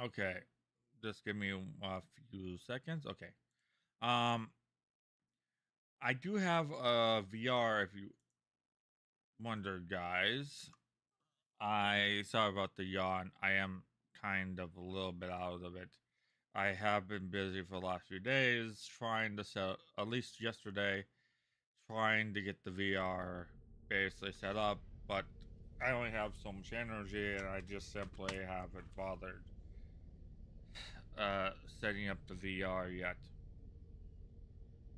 Okay, just give me a few seconds. Okay. Um, I do have a VR. If you wonder, guys, I sorry about the yawn. I am kind of a little bit out of it. I have been busy for the last few days trying to set, at least yesterday, trying to get the VR basically set up, but I only have so much energy and I just simply haven't bothered setting up the VR yet.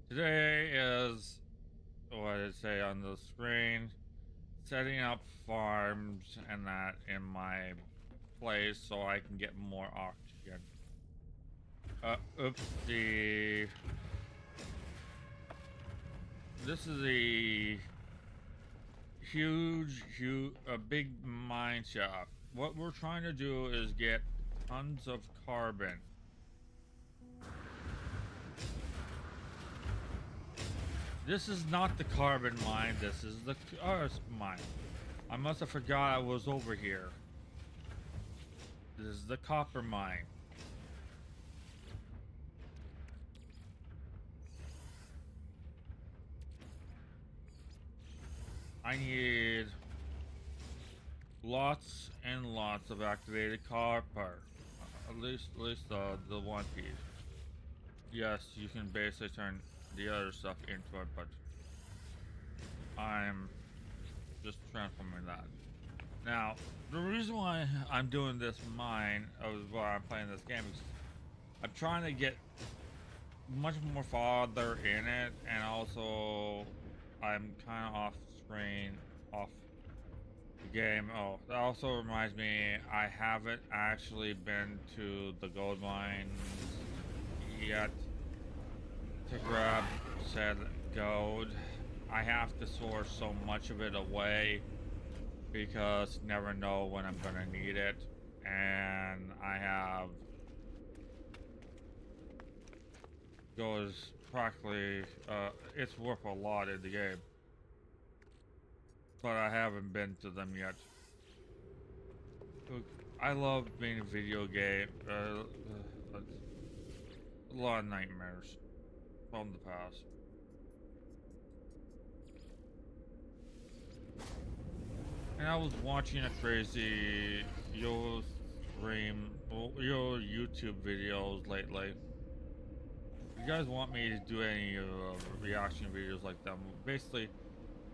Today is what did it say on the screen? Setting up farms and that in my place so I can get more oxygen. Oopsie. This is a big mine shaft. What we're trying to do is get tons of carbon. This is not the carbon mine. This is the earth mine. I must have forgot I was over here. This is the copper mine. I need lots and lots of activated copper. At least the one piece. Yes, you can basically turn the other stuff into it, but I'm just transforming that. Now, the reason why I'm doing this mine, why I'm playing this game, is I'm trying to get much more farther in it, and also I'm kind of off screen, off the game. Oh, that also reminds me, I haven't actually been to the gold mines yet to grab said gold. I have to source so much of it away because never know when I'm gonna need it, and I have goes practically it's worth a lot in the game, but I haven't been to them yet. Look, I love being a video game. A lot of nightmares from the past. And I was watching a crazy Yo stream, Yo YouTube videos lately. If you guys want me to do any reaction videos like them, basically,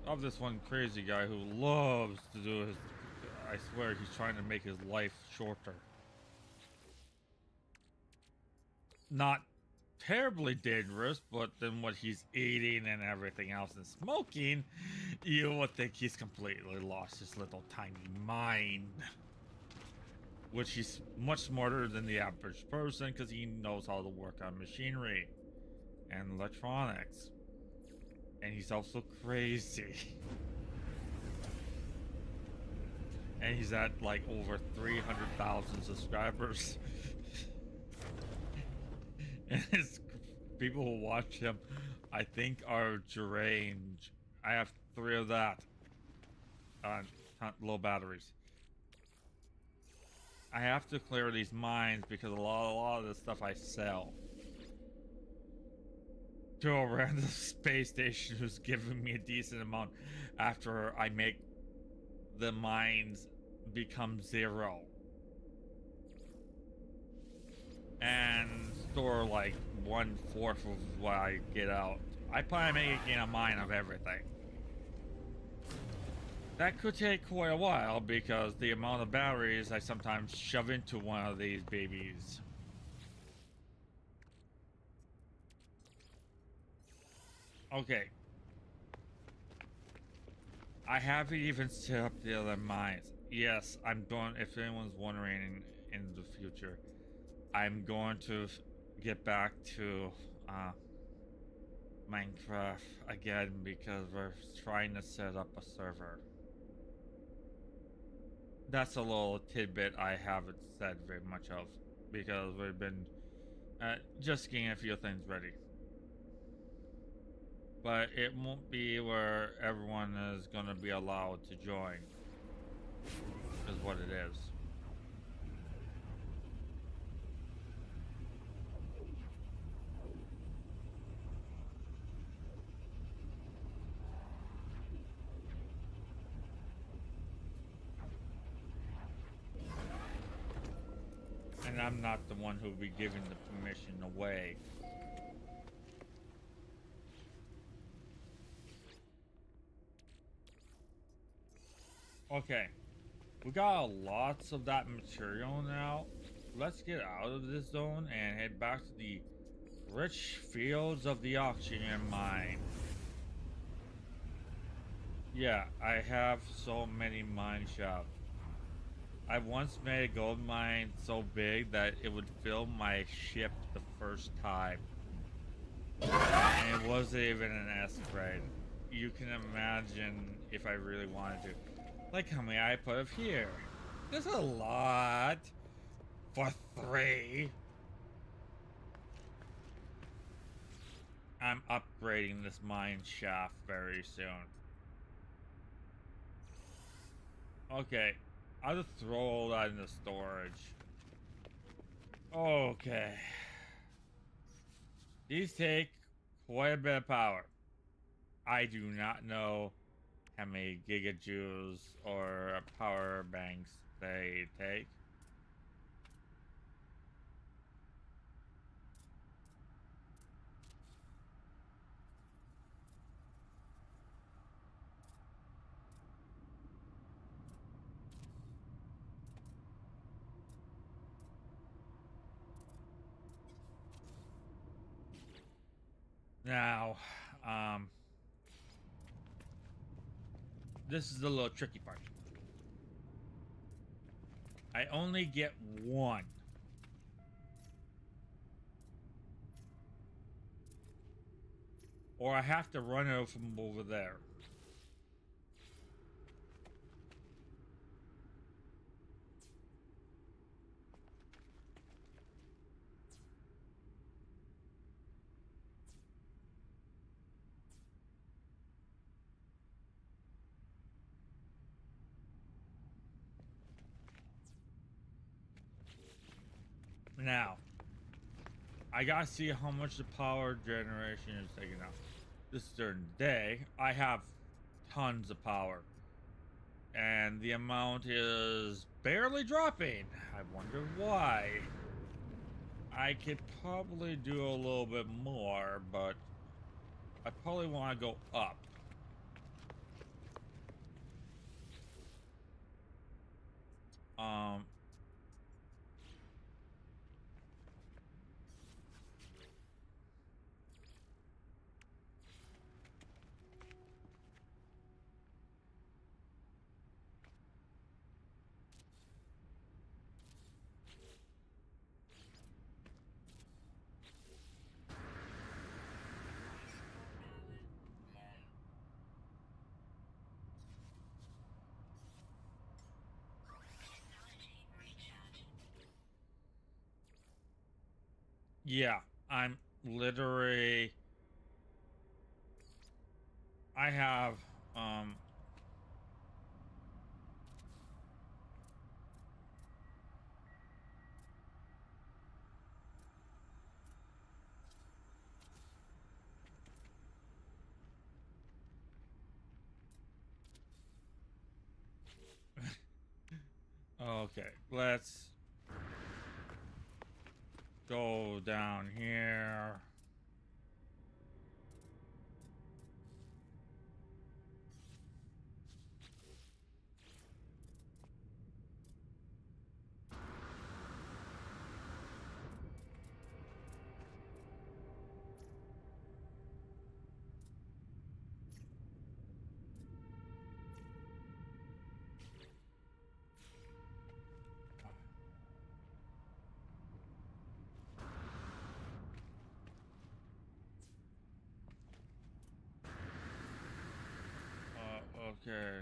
of this one crazy guy who loves to do his. I swear he's trying to make his life shorter. Not terribly dangerous, but then what he's eating and everything else and smoking, you would think he's completely lost his little tiny mind. Which he's much smarter than the average person because he knows how to work on machinery and electronics. And he's also crazy. And he's at like over 300,000 subscribers. And his people who watch him, I think, are deranged. I have 3 of that on low batteries. I have to clear these mines because a lot of the stuff I sell to a random space station who's giving me a decent amount after I make the mines become 0 and store like 1/4 of what I get out. I plan on making a mine of everything. That could take quite a while because the amount of batteries I sometimes shove into one of these babies. Okay. I haven't even set up the other mines. Yes, I'm going, if anyone's wondering in the future, I'm going to get back to Minecraft again because we're trying to set up a server. That's a little tidbit I haven't said very much of because we've been just getting a few things ready. But it won't be where everyone is going to be allowed to join, is what it is. And I'm not the one who'll be giving the permission away. Okay. We got lots of that material now. Let's get out of this zone and head back to the rich fields of the oxygen mine. Yeah, I have so many mine shafts. I once made a gold mine so big that it would fill my ship the first time. And it wasn't even an S grade. You can imagine if I really wanted to. Like how many I put up here. There's a lot for 3. I'm upgrading this mine shaft very soon. Okay, I'll just throw all that into storage. Okay. These take quite a bit of power. I do not know how many gigajoules or power banks they take. Now, this is the little tricky part. I only get 1. Or I have to run it from over there. Now, I gotta see how much the power generation is taking out. This is during the day. I have tons of power. And the amount is barely dropping. I wonder why. I could probably do a little bit more, but I probably want to go up. Um, yeah, I'm literally. I have, um, okay, let's go down here. Okay.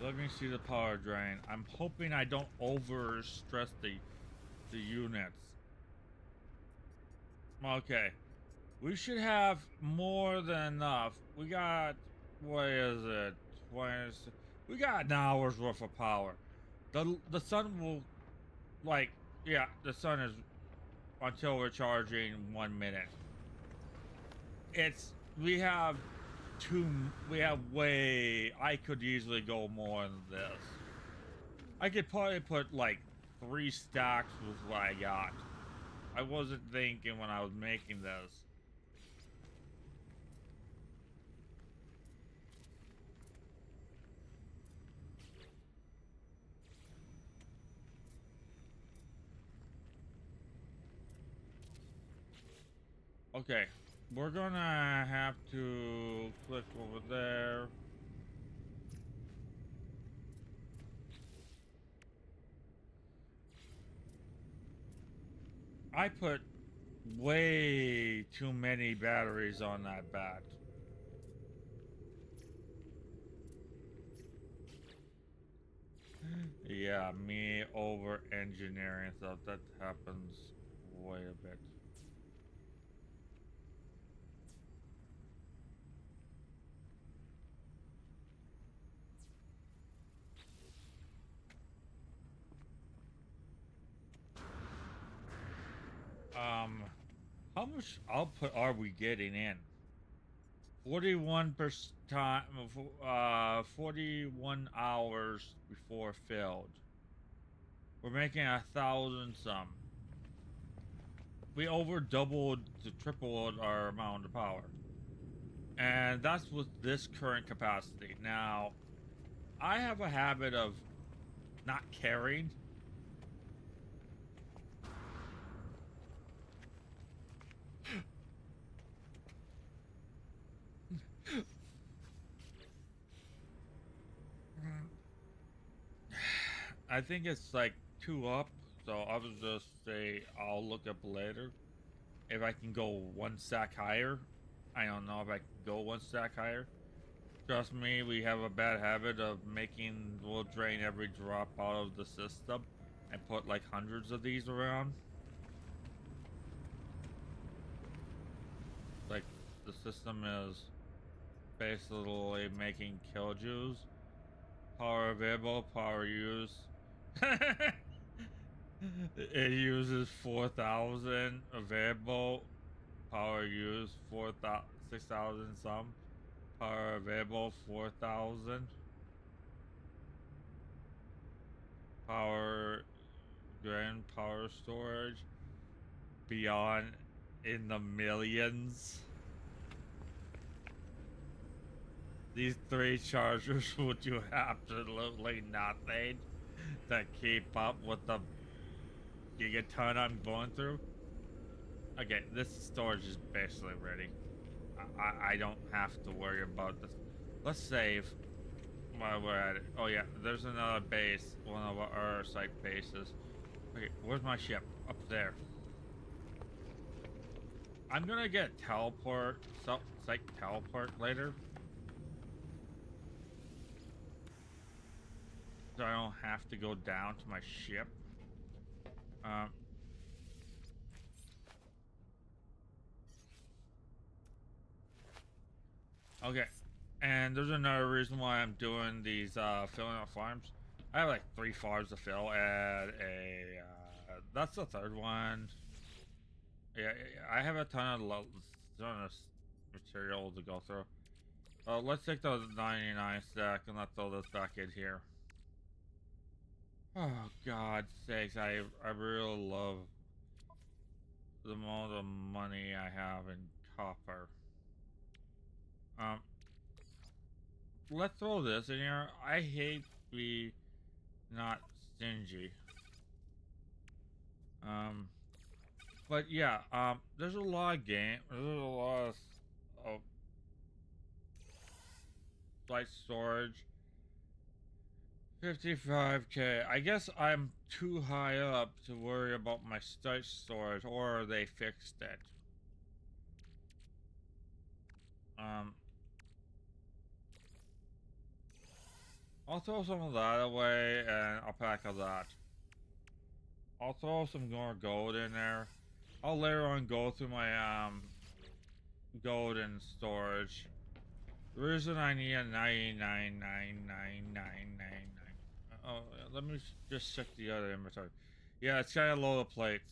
Let me see the power drain. I'm hoping I don't over stress the units. Okay. We should have more than enough. We got, what is it? 20, We got an hour's worth of power. The sun will, like, yeah, the sun is until we're charging 1 minute. It's we have way. I could easily go more than this. I could probably put like 3 stacks with what I got. I wasn't thinking when I was making this. Okay, we're gonna have to click over there. I put way too many batteries on that bat. Yeah, me over engineering stuff. That happens way a bit. How much output are we getting in? 41% time, 41 hours before filled. We're making 1,000 some. We over doubled to tripled our amount of power. And that's with this current capacity. Now, I have a habit of not caring. I think it's like 2 up, so I'll just say I'll look up later if I can go 1 stack higher. I don't know if I can go 1 stack higher. Trust me, we have a bad habit of we'll drain every drop out of the system and put like hundreds of these around. Like, the system is basically making kilojoules. Power available, power use. It uses 4,000 available. Power use 4,000, 6,000 some. Power available 4,000. Power grand power storage beyond in the millions. These 3 chargers will do absolutely nothing to keep up with the gigaton I'm going through. Okay, this storage is basically ready. I don't have to worry about this. Let's save while we're at it. Oh yeah, there's another base, one of our site bases. Okay, where's my ship? Up there. I'm gonna get site teleport later. So I don't have to go down to my ship. Okay, and there's another reason why I'm doing these filling up farms. I have like 3 farms to fill and that's the 3rd one. Yeah, I have a ton of material to go through. Let's take the 99 stack and let's throw this back in here. Oh God's sakes, I really love the amount of money I have in copper. Let's throw this in here. I hate to be not stingy. But yeah, there's a lot of there's a lot of site storage. 55K. I guess I'm too high up to worry about my site storage, or they fixed it. I'll throw some of that away, and I'll pack of that. I'll throw some more gold in there. I'll later on go through my gold and storage. The reason I need a 99,999,999. Oh, let me just check the other inventory. Yeah, it's got a load of plates.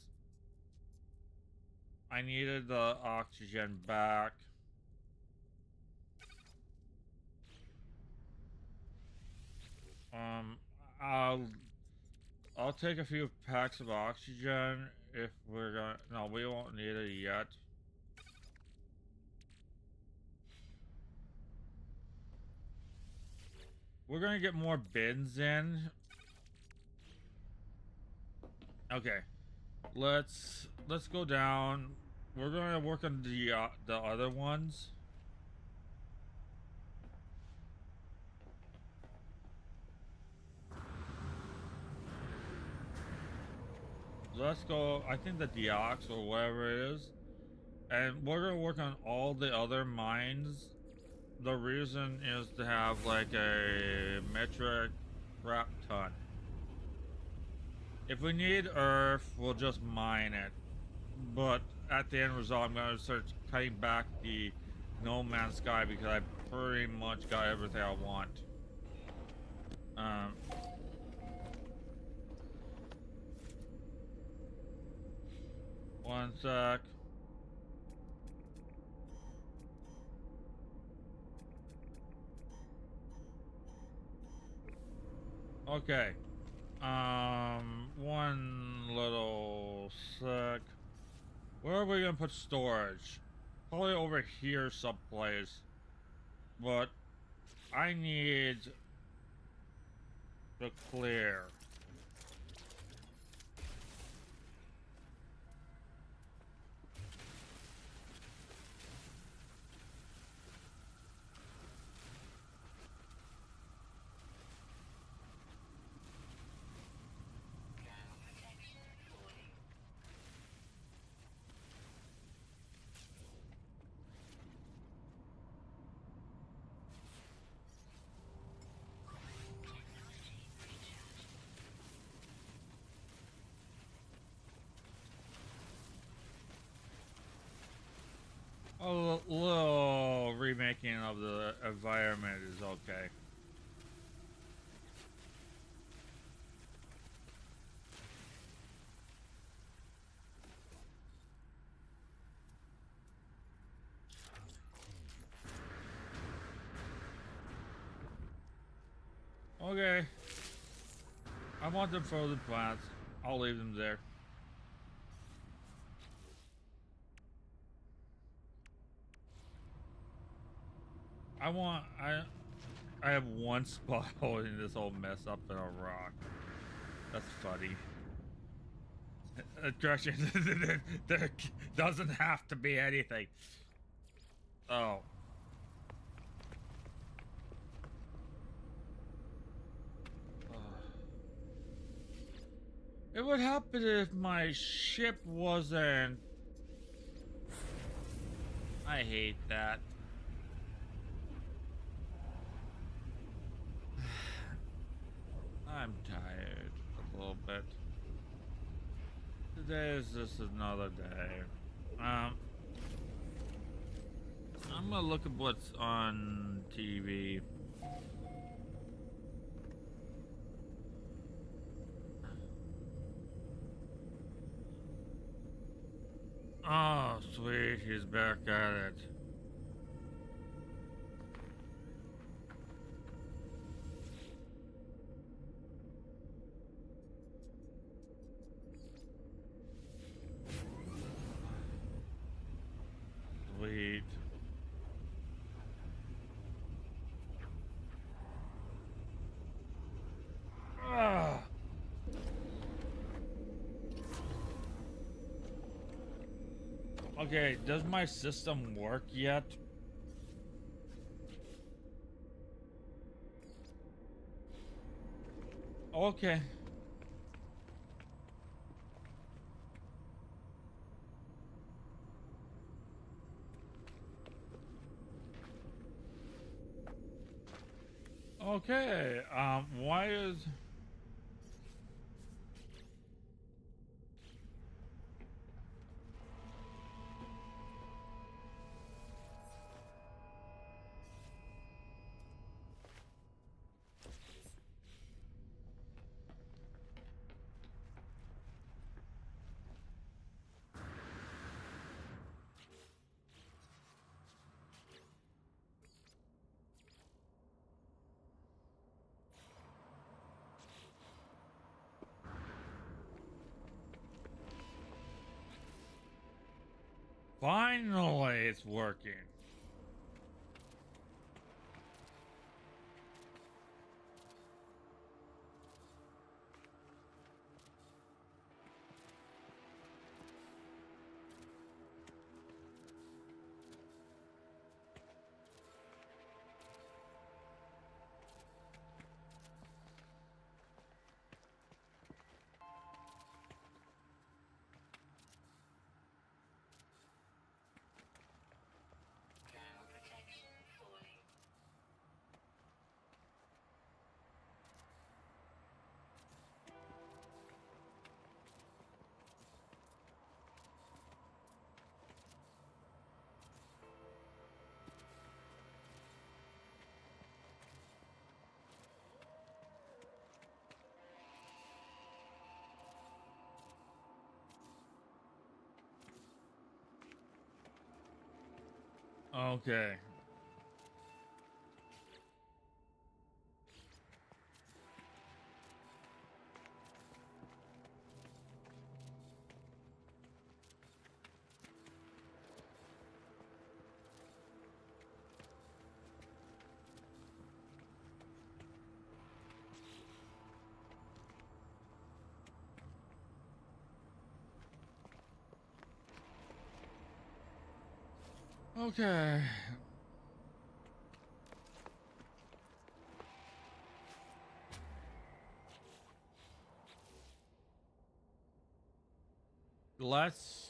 I needed the oxygen back. Um, I'll I'll take a few packs of oxygen if we're gonna. No, we won't need it yet. We're gonna get more bins in. Okay, let's go down. We're gonna work on the other ones. Let's go. I think the Deox or whatever it is, and we're gonna work on all the other mines. The reason is to have like a metric crap ton. If we need Earth, we'll just mine it. But at the end result, I'm gonna start cutting back the No Man's Sky because I pretty much got everything I want. Um, One sec. Okay. One little sec. Where are we gonna put storage? Probably over here someplace. But I need to clear. A little remaking of the environment is okay. Okay. I want them frozen plants. I'll leave them there. I have one spot holding this whole mess up in a rock. That's funny. Correction, there doesn't have to be anything. Oh. It would happen if my ship wasn't... I hate that. I'm tired a little bit. Today is just another day. I'm gonna look at what's on TV. Oh, sweet, he's back at it. Sweet. Ah. Okay, does my system work yet? Okay. Okay, why is... Finally, it's working. Okay. Okay. Let's.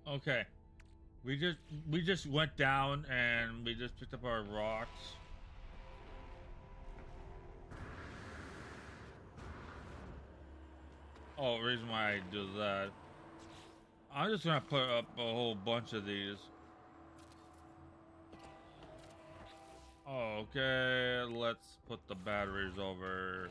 Okay. We just went down and we just picked up our rocks. Oh, reason why I do that. I'm just gonna put up a whole bunch of these. Okay, let's put the batteries over.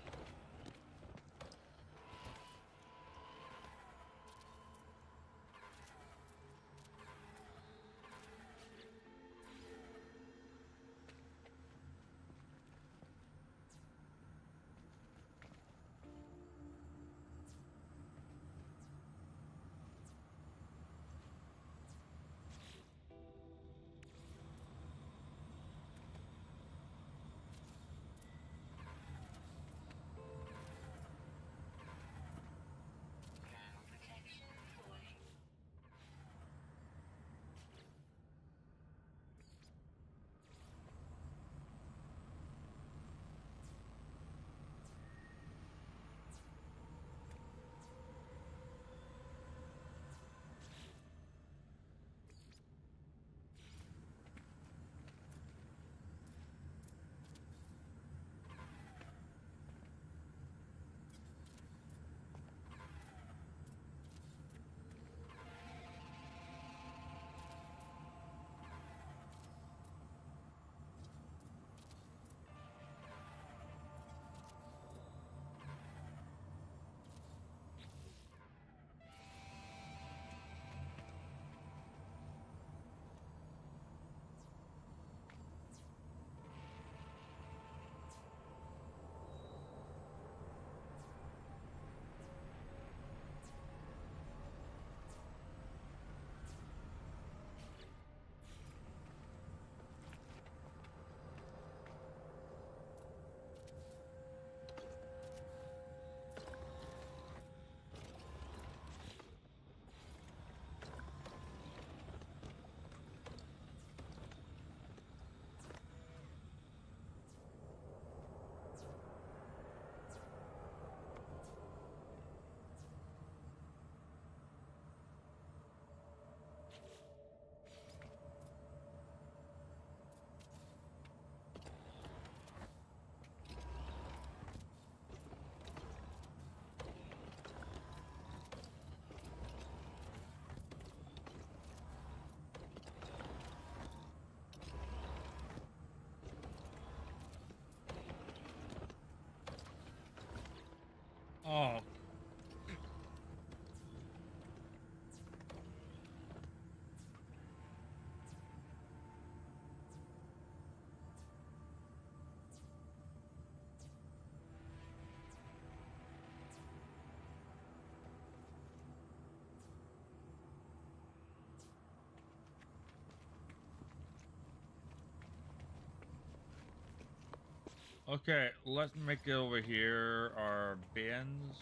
Okay, let's make it over here our bins.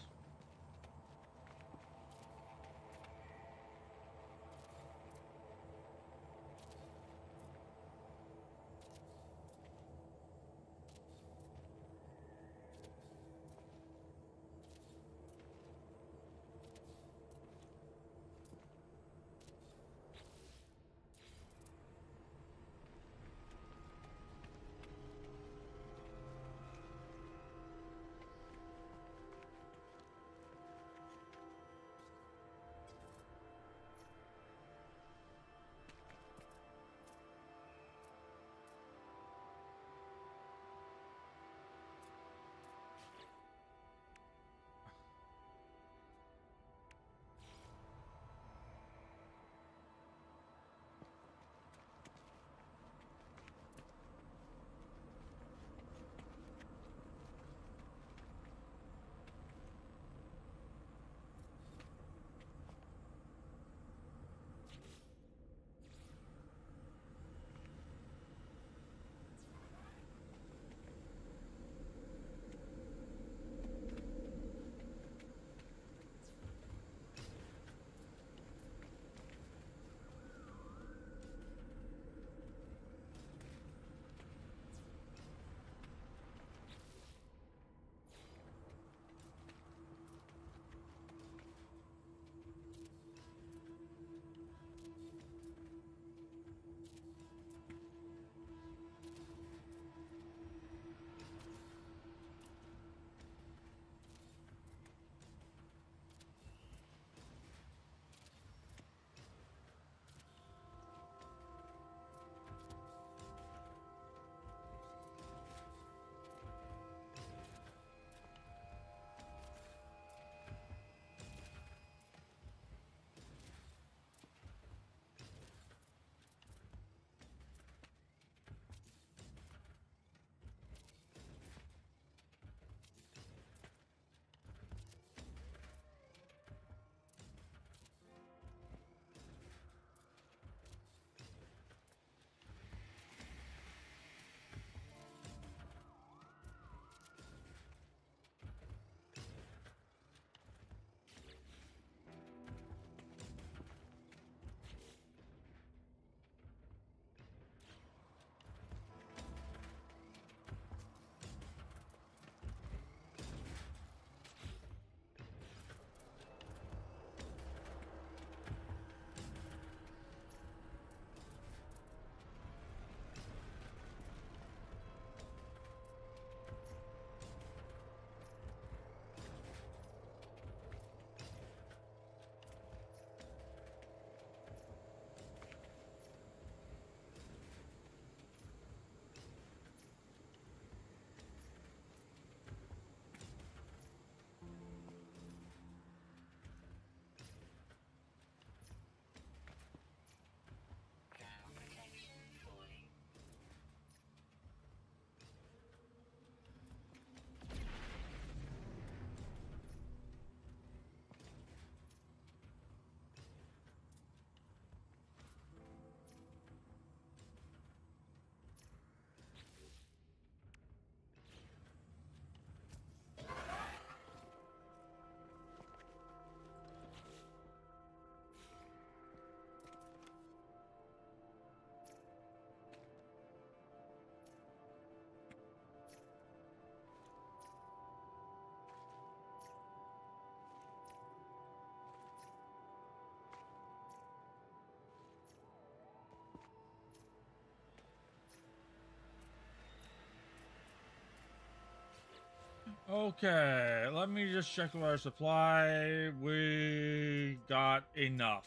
Okay, let me just check our supply. We got enough.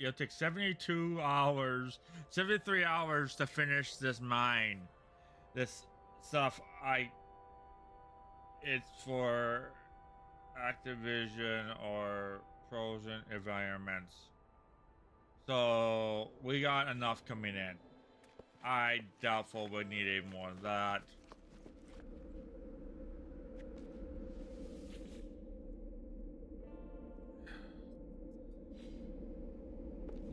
It'll take 72 hours, 73 hours to finish this mine. This stuff, it's for Activision or Frozen Environments. So we got enough coming in. I doubtful we need any more of that.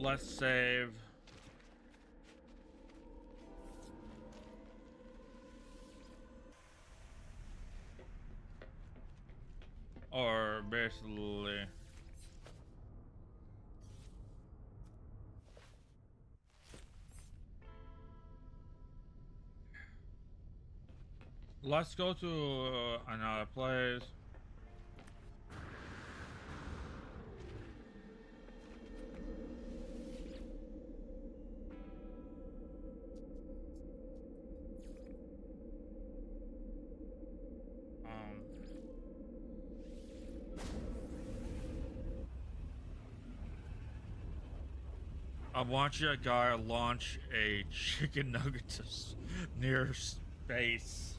Let's save. basically. Let's go to another place. I want you guy launch a chicken nugget to near space.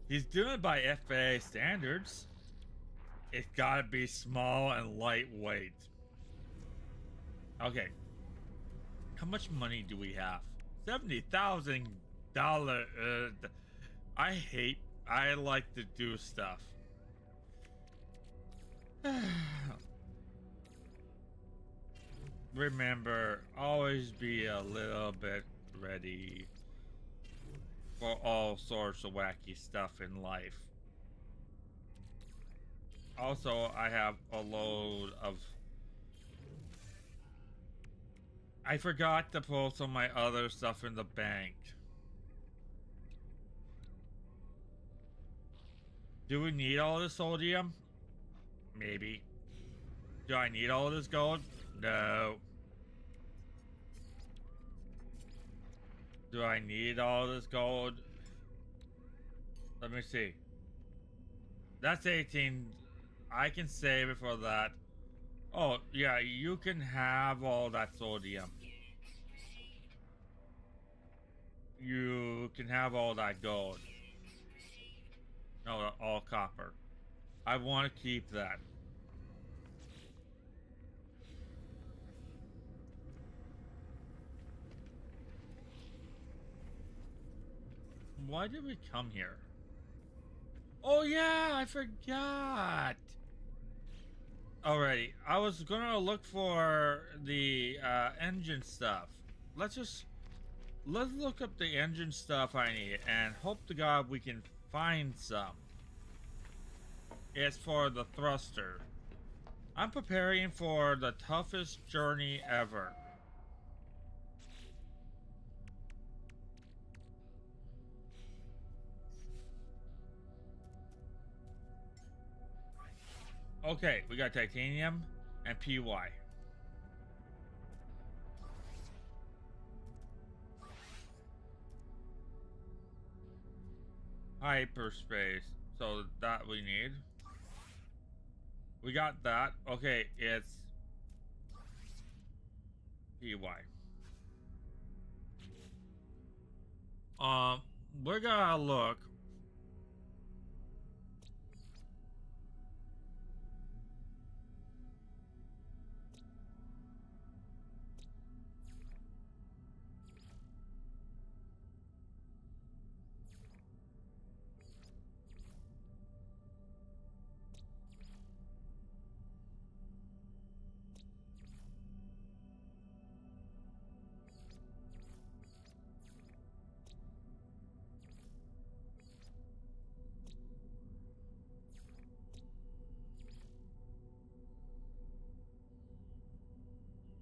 He's doing it by FAA standards. It's gotta be small and lightweight. Okay. How much money do we have? $70,000. I like to do stuff. Remember, always be a little bit ready for all sorts of wacky stuff in life. Also, I have a load of... I forgot to pull some of my other stuff in the bank. Do we need all this sodium? Maybe. Do I need all this gold? No. Do I need all this gold? Let me see. That's 18. I can save it for that. Oh, yeah, you can have all that sodium. You can have all that gold. No, all copper. I want to keep that. Why did we come here? Oh yeah, I forgot. Alrighty, I was gonna look for the engine stuff. Let's look up the engine stuff I need and hope to God we can find some. It's for the thruster. I'm preparing for the toughest journey ever. Okay, we got titanium and PY. Hyperspace. So that we need. We got that. Okay, it's PY. We're gonna look.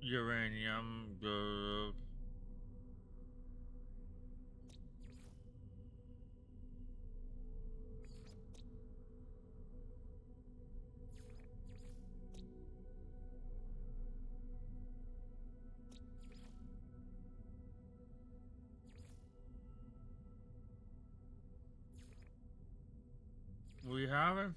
Uranium group. We haven't.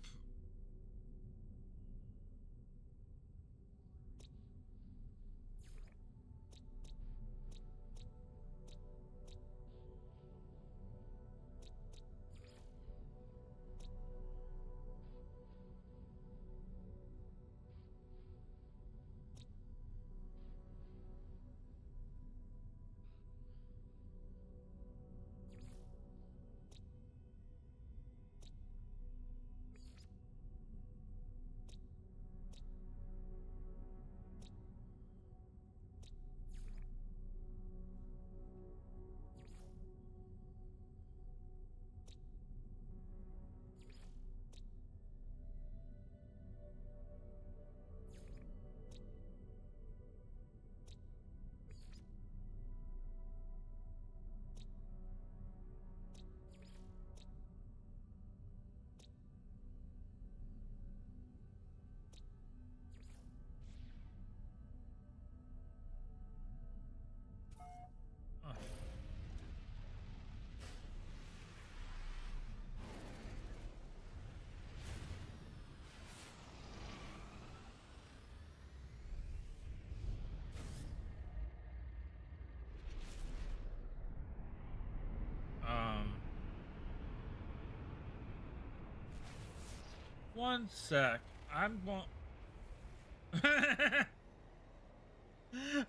One sec. I'm going.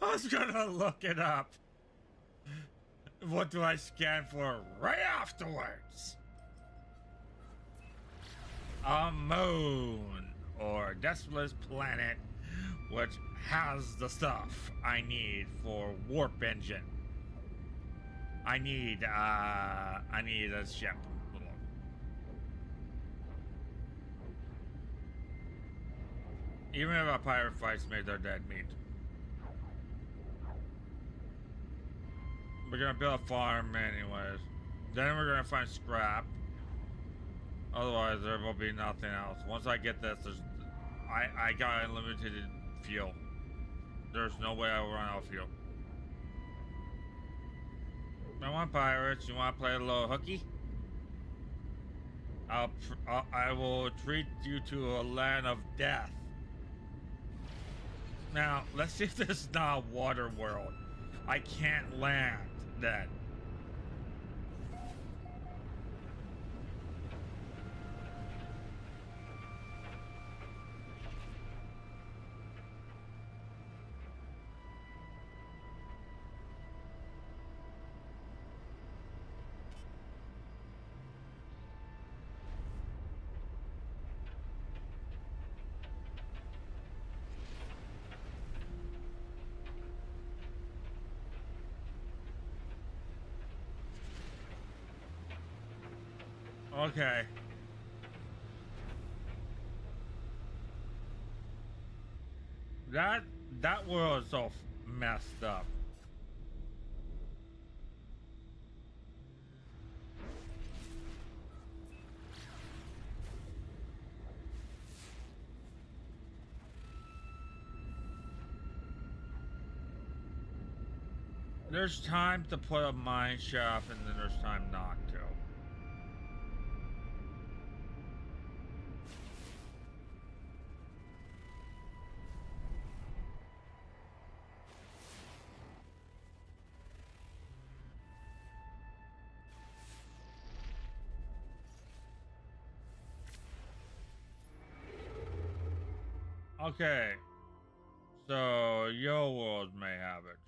I was gonna look it up. What do I scan for right afterwards? A moon or desolate planet which has the stuff I need for warp engine. I need a ship. Hold on. Even if a pirate fights me, they're dead meat. We're gonna build a farm anyways. Then we're gonna find scrap. Otherwise, there will be nothing else. Once I get this, I got unlimited fuel. There's no way I will run out of fuel. I want pirates. You want to play a little hooky? I will treat you to a land of death. Now, let's see if this is not a water world. I can't land then. Okay. That world is so messed up. There's time to put a mine shaft, and then there's time not to. Okay, so your world may have it.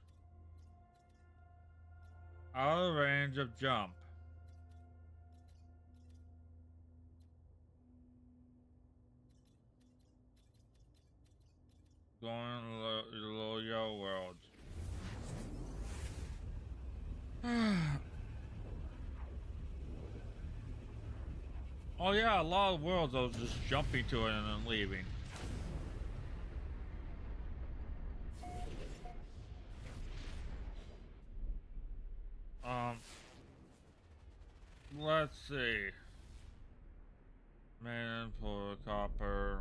Out of range of jump. Going to your world. Oh yeah, a lot of worlds I was just jumping to it and then leaving. Let's see. Man, for copper.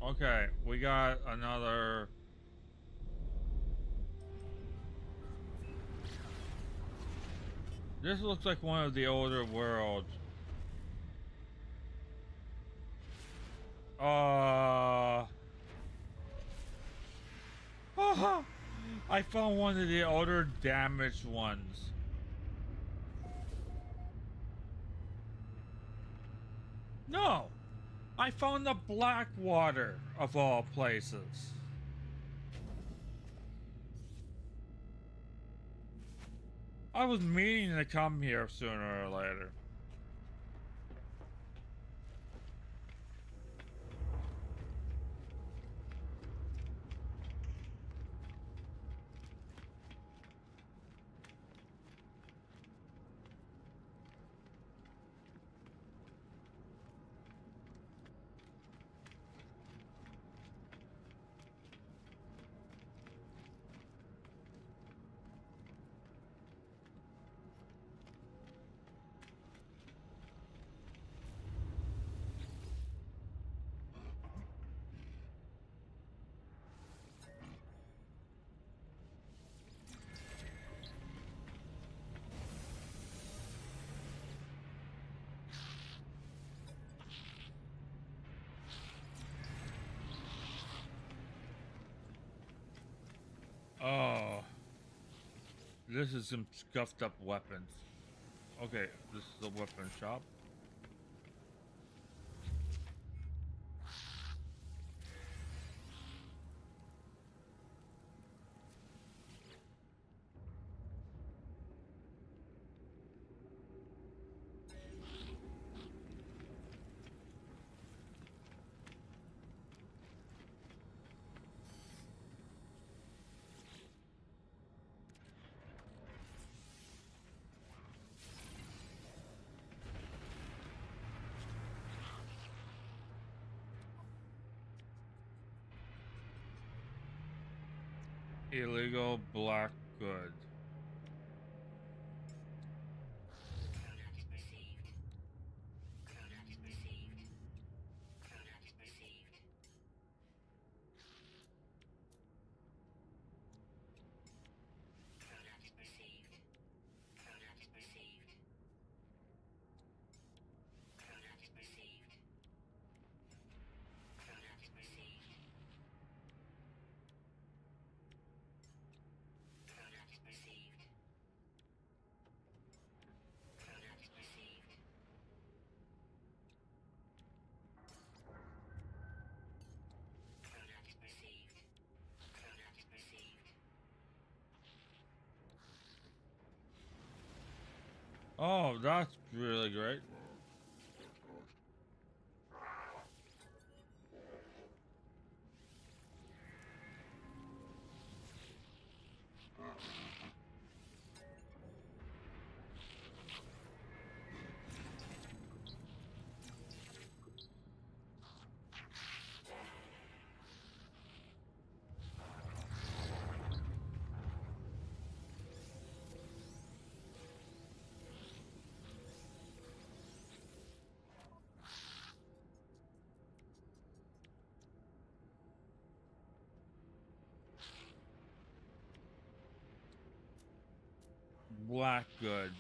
Okay, we got another. This looks like one of the older worlds. I found one of the older damaged ones. No, I found the Blackwater of all places. I was meaning to come here sooner or later. Oh, this is some scuffed up weapons. Okay, this is a weapon shop. Illegal black good. Oh, that's really great. Black good.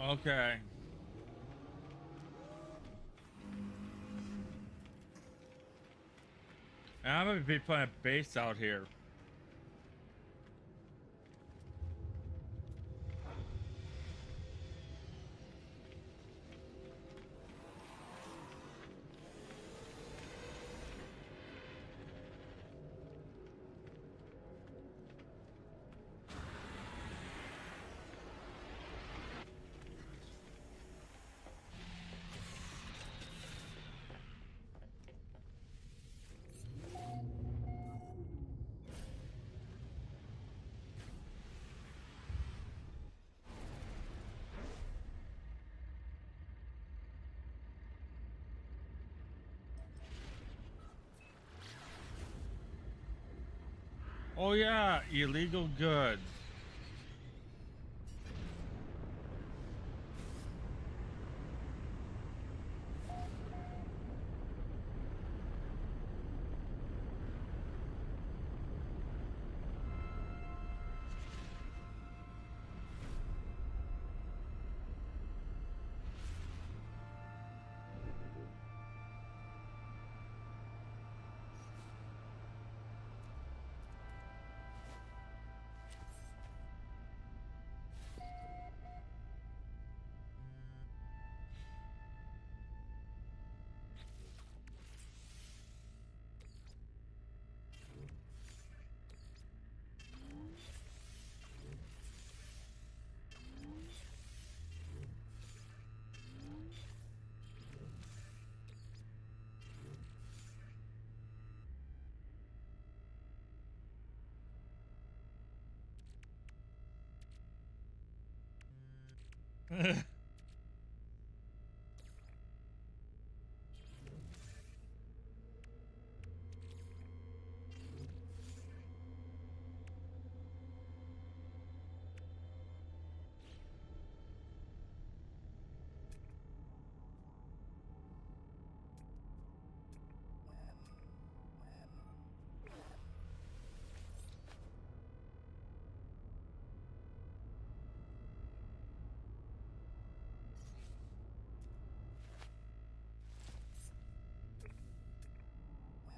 Okay. And I'm gonna be putting a base out here. Oh yeah, illegal goods.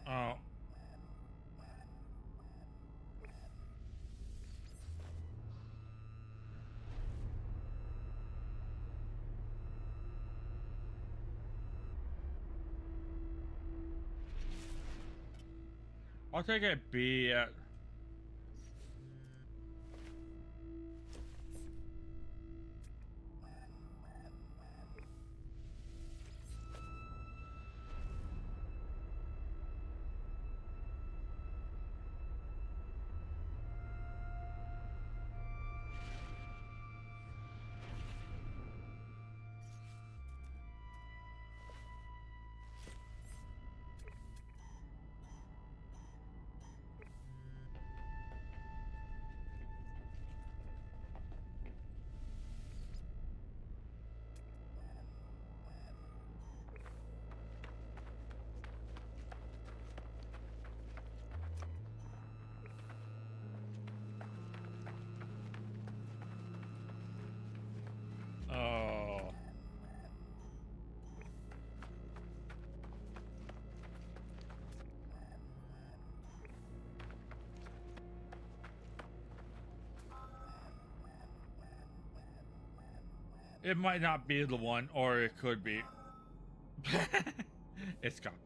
Oh. I'll take a B at. Oh. It might not be the one, or it could be. It's copper.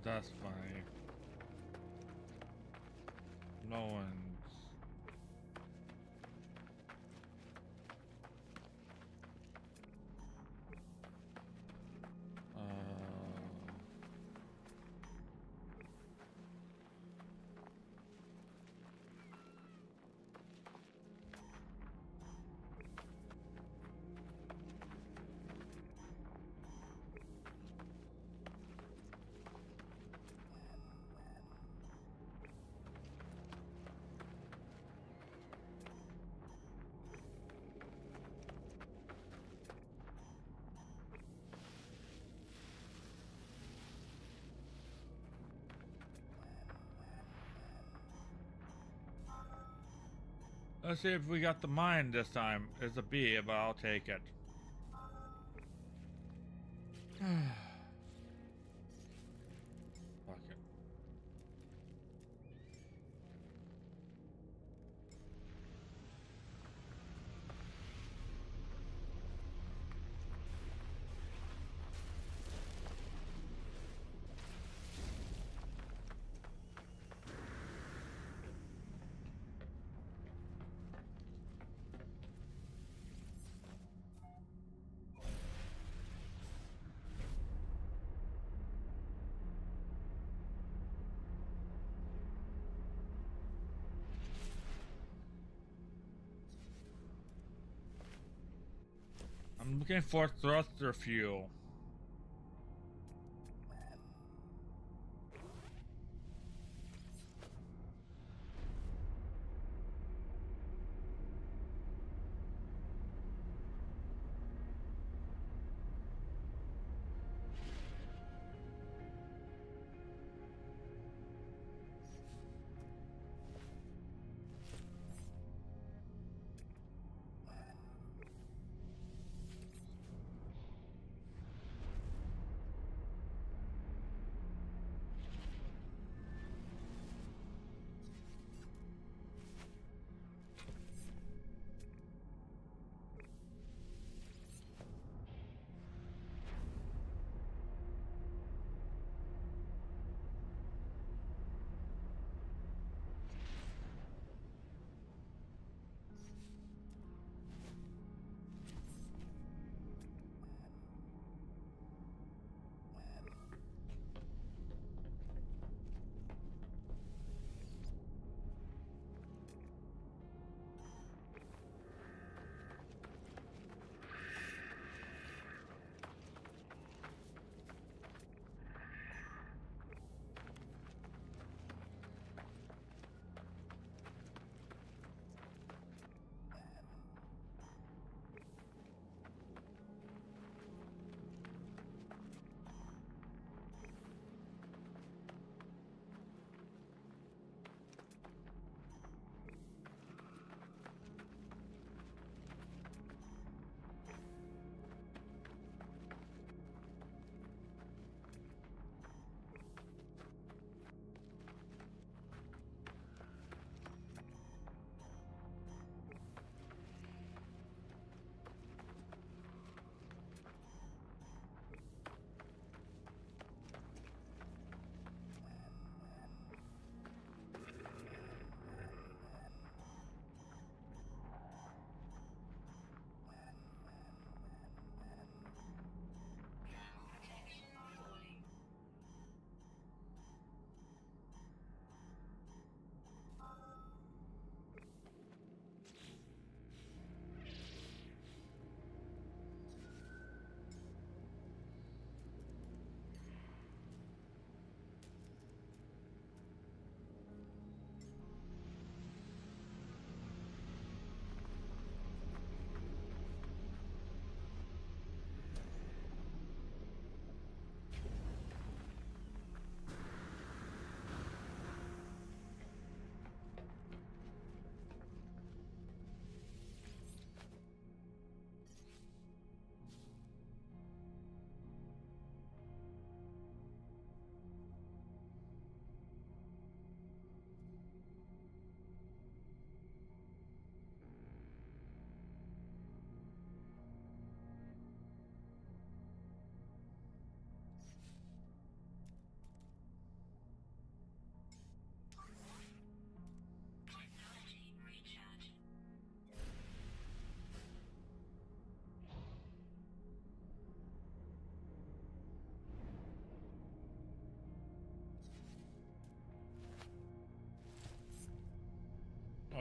That's funny. No one's. Let's see if we got the mine this time. It's a B, but I'll take it. Fuck it. looking for thruster fuel.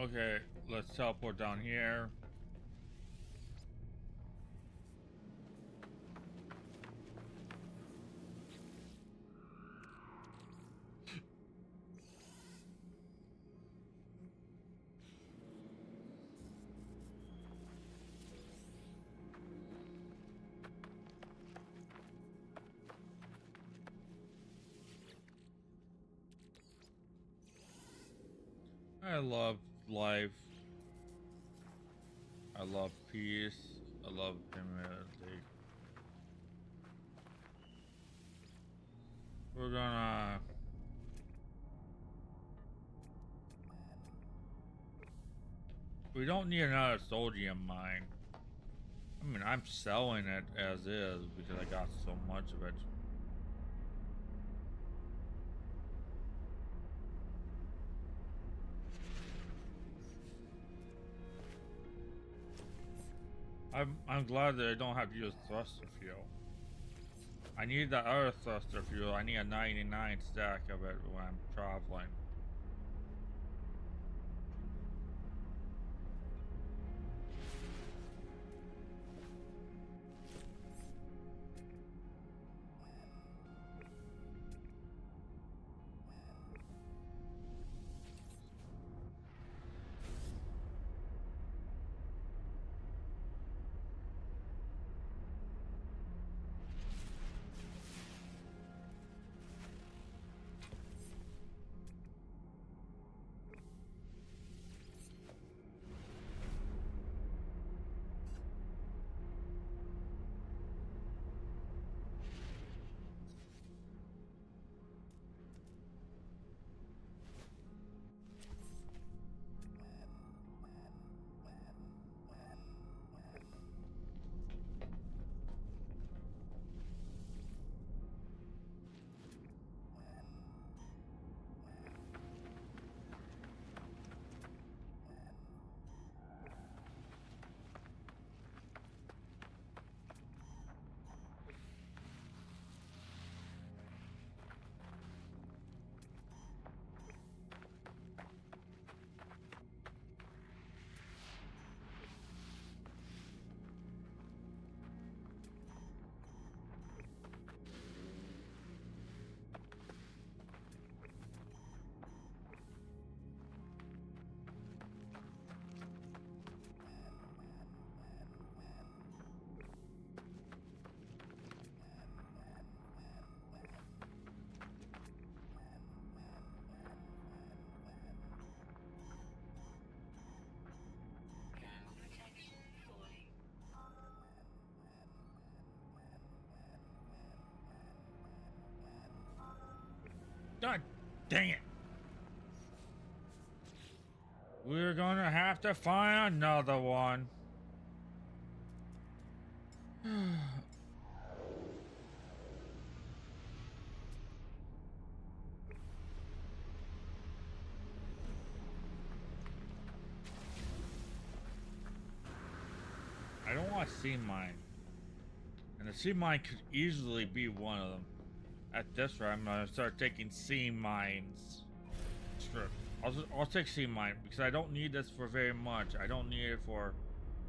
Okay, let's teleport down here. I love life. I love peace. I love humanity. We're gonna... We don't need another sodium mine. I mean, I'm selling it as is because I got so much of it. I'm glad that I don't have to use thruster fuel. I need that other thruster fuel. I need a 99 stack of it when I'm traveling. Dang it. We're gonna have to find another one. I don't want sea mine. And the sea mine could easily be one of them. At this rate, I'm gonna start taking sea mines. Sure. I'll take sea mine because I don't need this for very much. I don't need it for.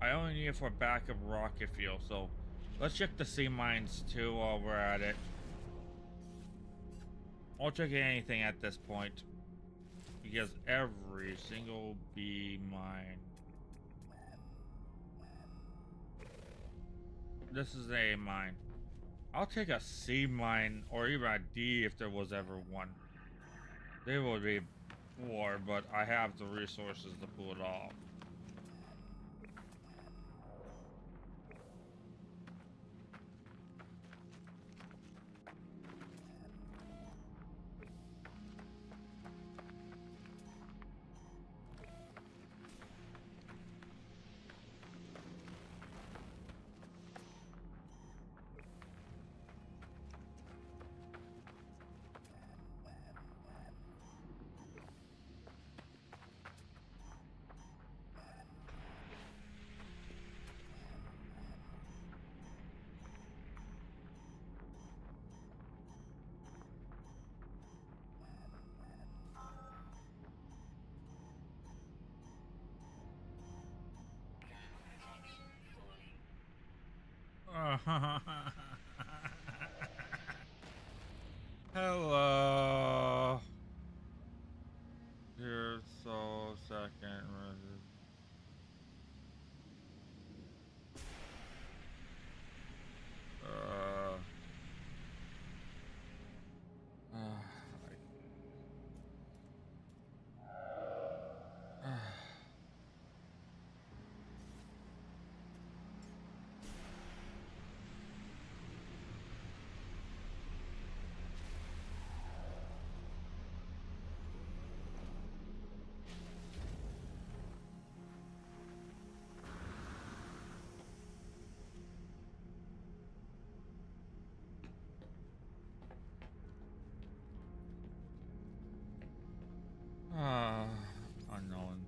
I only need it for backup rocket fuel. So let's check the sea mines too while we're at it. I'll check anything at this point because every single B mine. This is a mine. I'll take a C mine or even a D if there was ever one. They would be war, but I have the resources to pull it off. Hello. Here's so second. Uh. Unknown.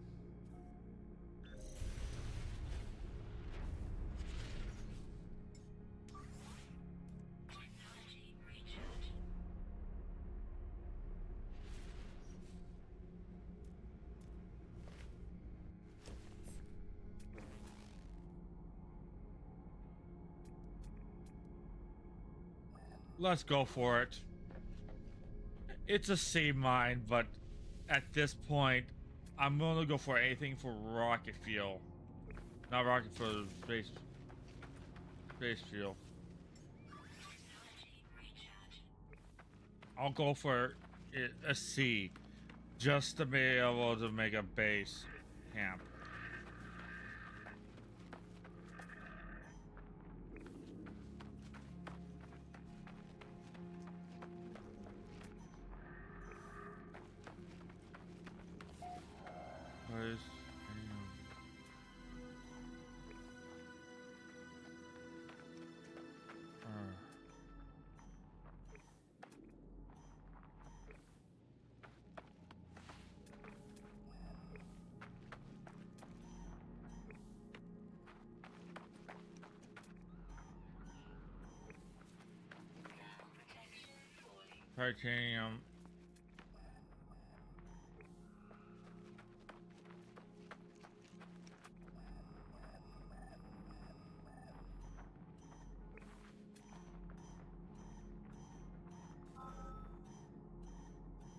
Let's go for it. It's a C mine, but at this point, I'm gonna go for anything for rocket fuel. Not rocket fuel, space fuel. I'll go for a C, just to be able to make a base camp. Place. Titanium.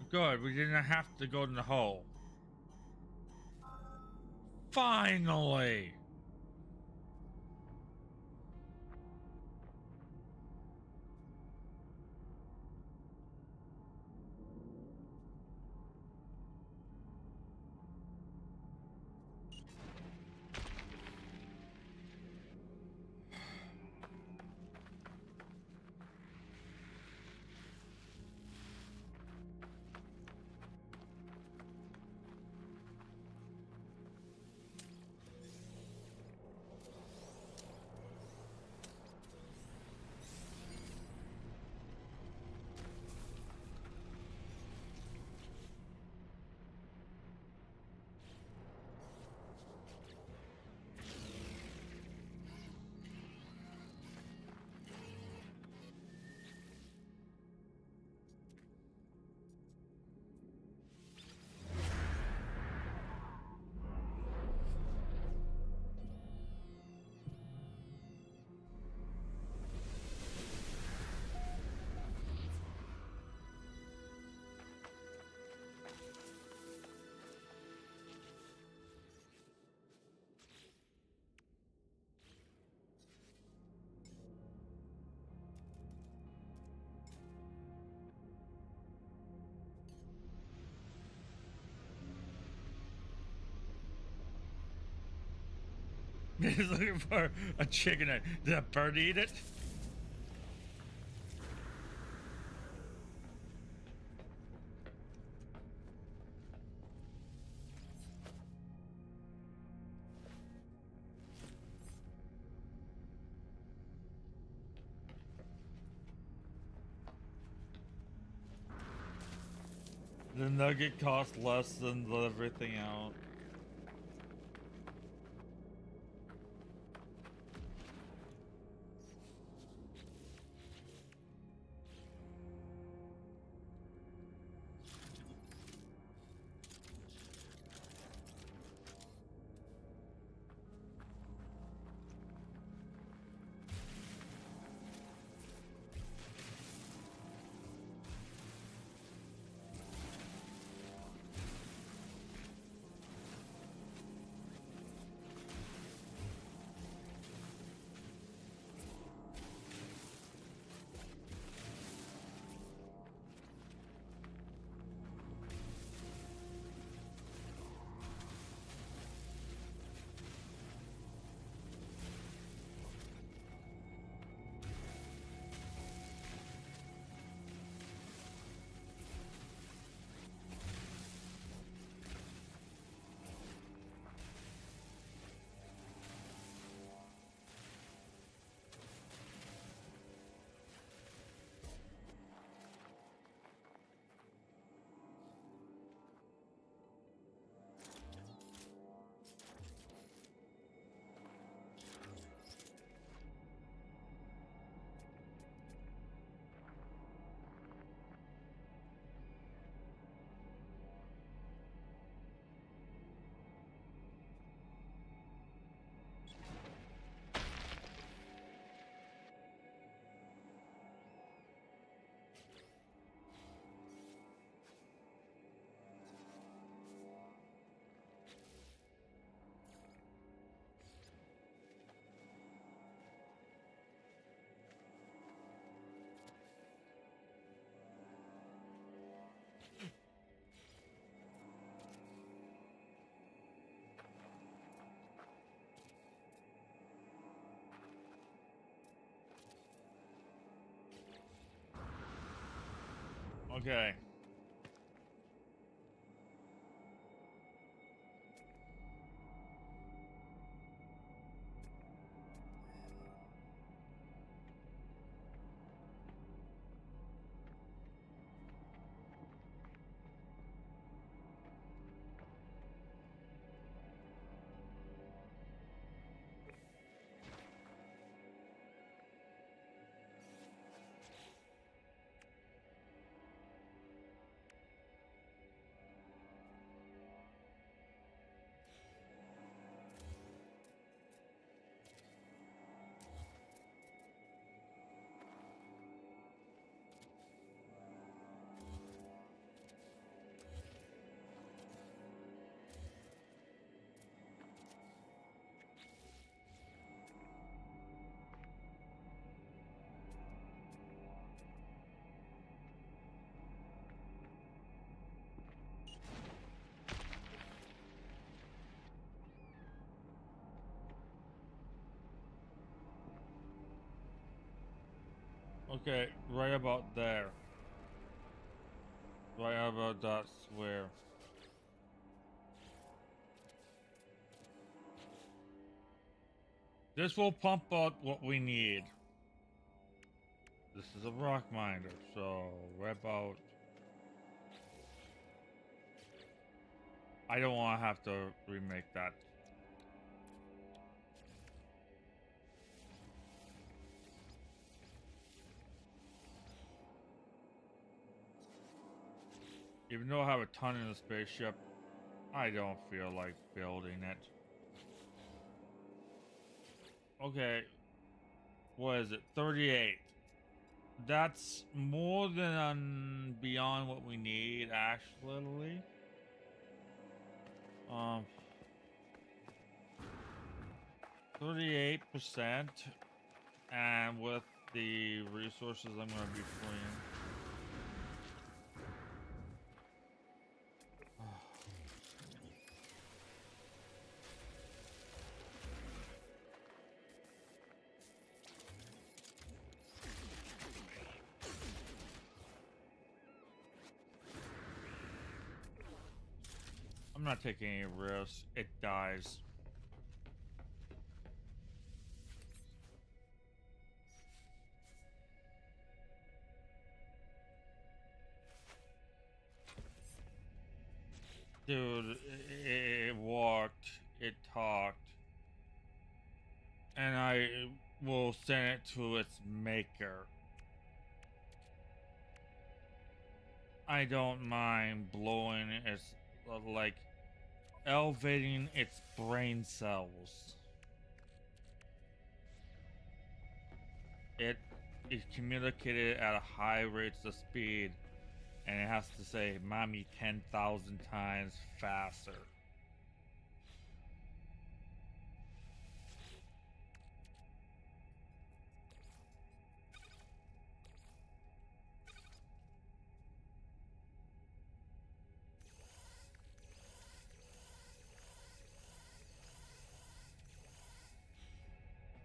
Good, we didn't have to go in the hole. Finally! He's looking for a chicken egg. Did a bird eat it? The nugget costs less than everything else. Okay. Okay, right about there. Right about that square. This will pump out what we need. This is a rock miner, so right about... I don't want to have to remake that. Even though I have a ton in the spaceship, I don't feel like building it. Okay, what is it? 38. That's more than beyond what we need, actually. 38%, and with the resources I'm going to be freeing. I'm not taking any risks. It dies. Dude, it walked. It talked. And I will send it to its maker. I don't mind blowing its, like, elevating its brain cells. It is communicated at a high rates of speed, and it has to say "mommy" 10,000 times faster.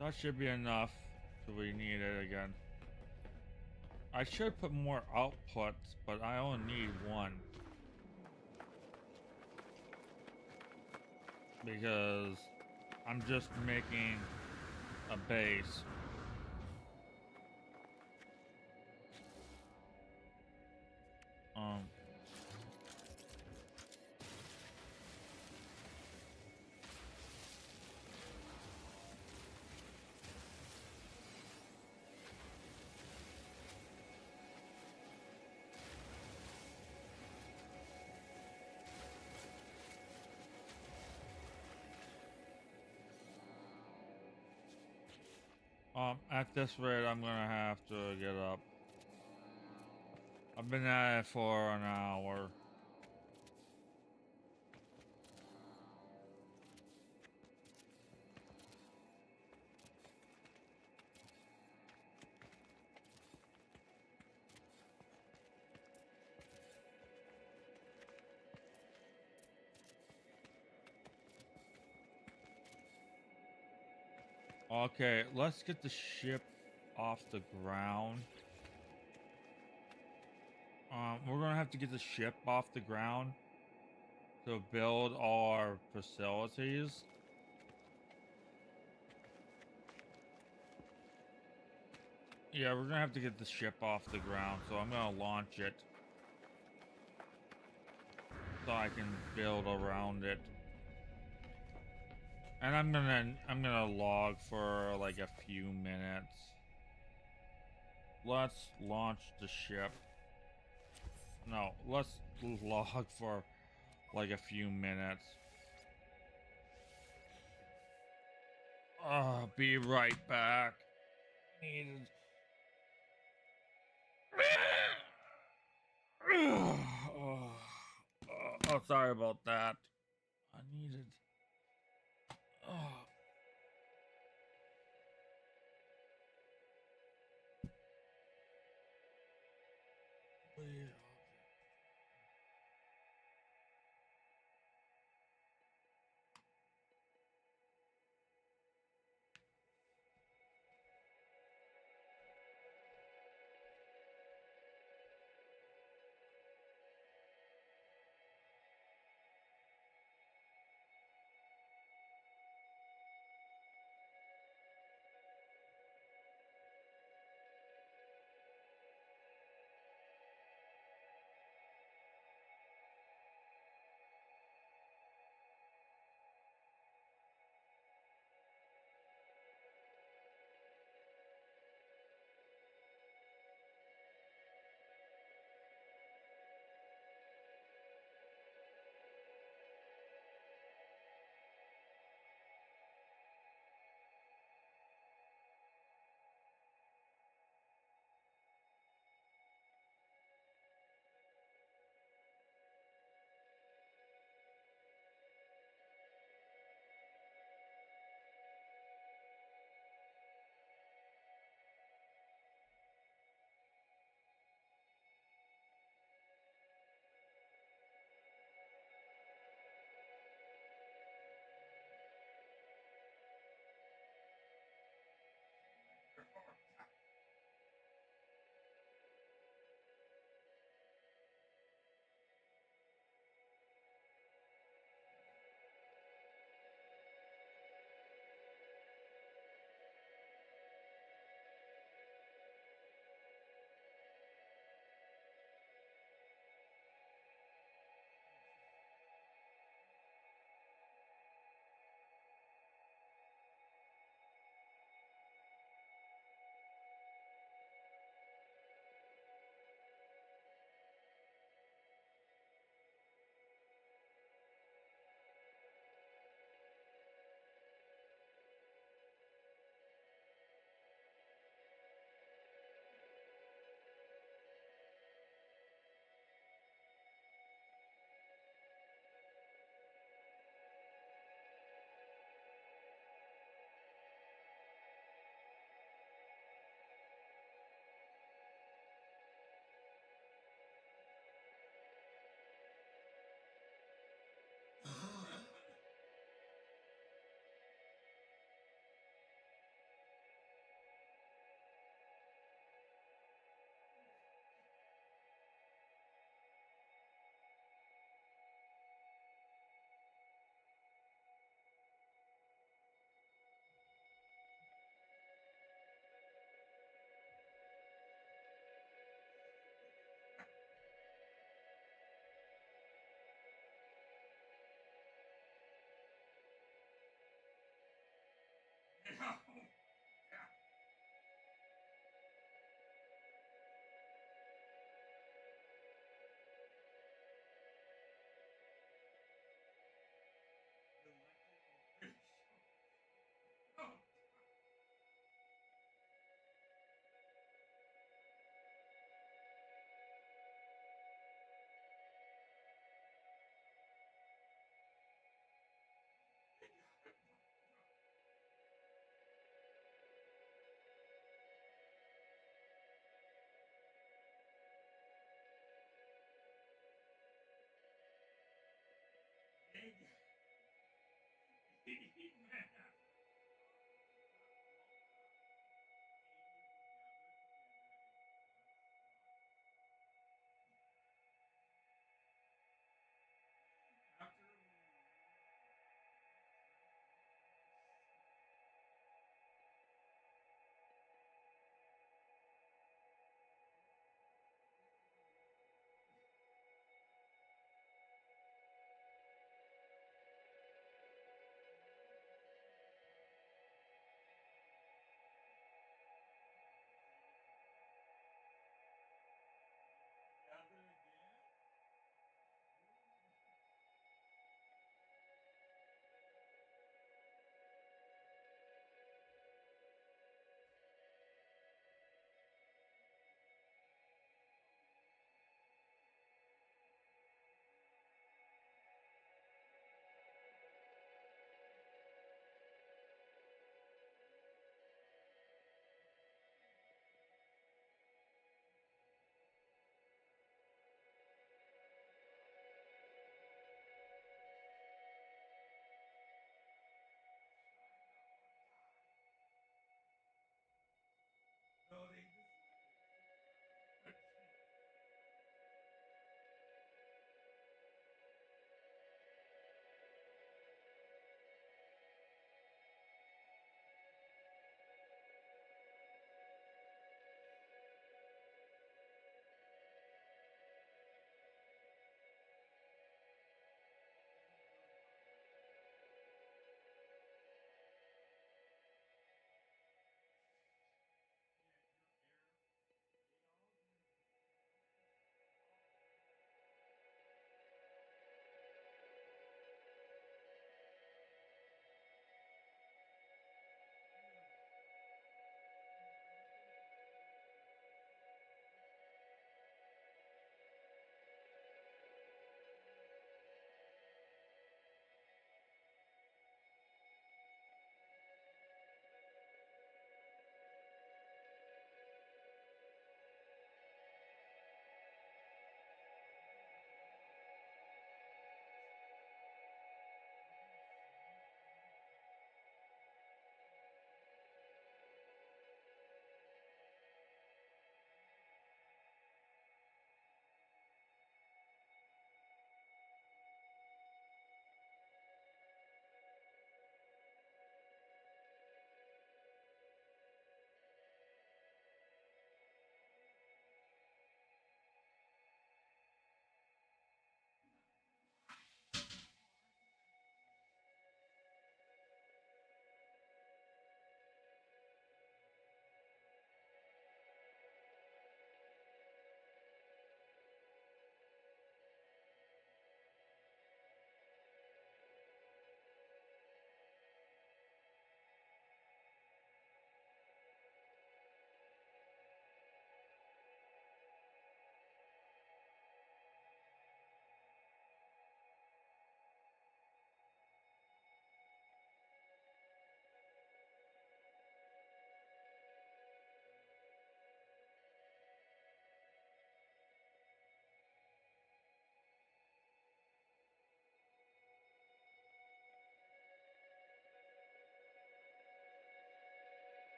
That should be enough till we need it again. I should put more outputs, but I only need one. Because I'm just making a base. Um, at this rate, I'm gonna have to get up. I've been at it for an hour. Okay, let's get the ship off the ground. We're gonna have to get the ship off the ground to build all our facilities. Yeah, we're gonna have to get the ship off the ground, so I'm gonna launch it so I can build around it. And I'm gonna log for like a few minutes. Let's launch the ship. No, let's log for like a few minutes. Be right back. Needed. Oh, sorry about that. I needed. Oh, please.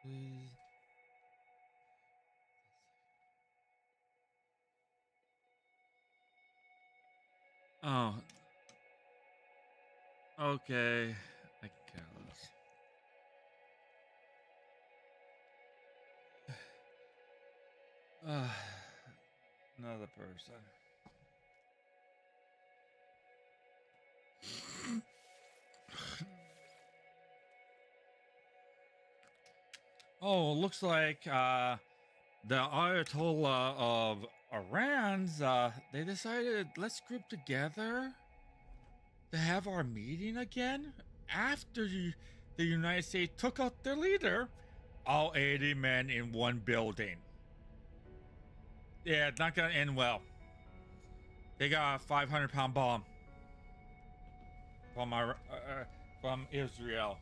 Please. Oh, okay. I can care less. Another person. Oh, looks like the Ayatollah of Iran's, they decided, let's group together to have our meeting again after the United States took out their leader, all 80 men in one building. Yeah, it's not gonna end well. They got a 500-pound bomb from Israel.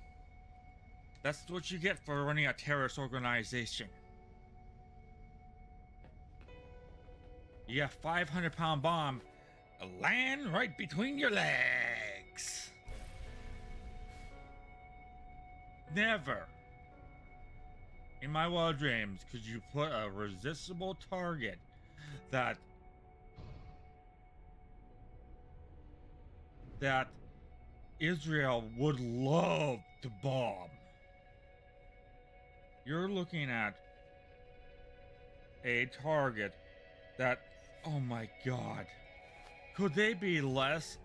That's what you get for running a terrorist organization. You got 500-pound bomb land right between your legs. Never in my wild dreams could you put a resistible target that Israel would love to bomb. You're looking at a target that, oh my god, could they be less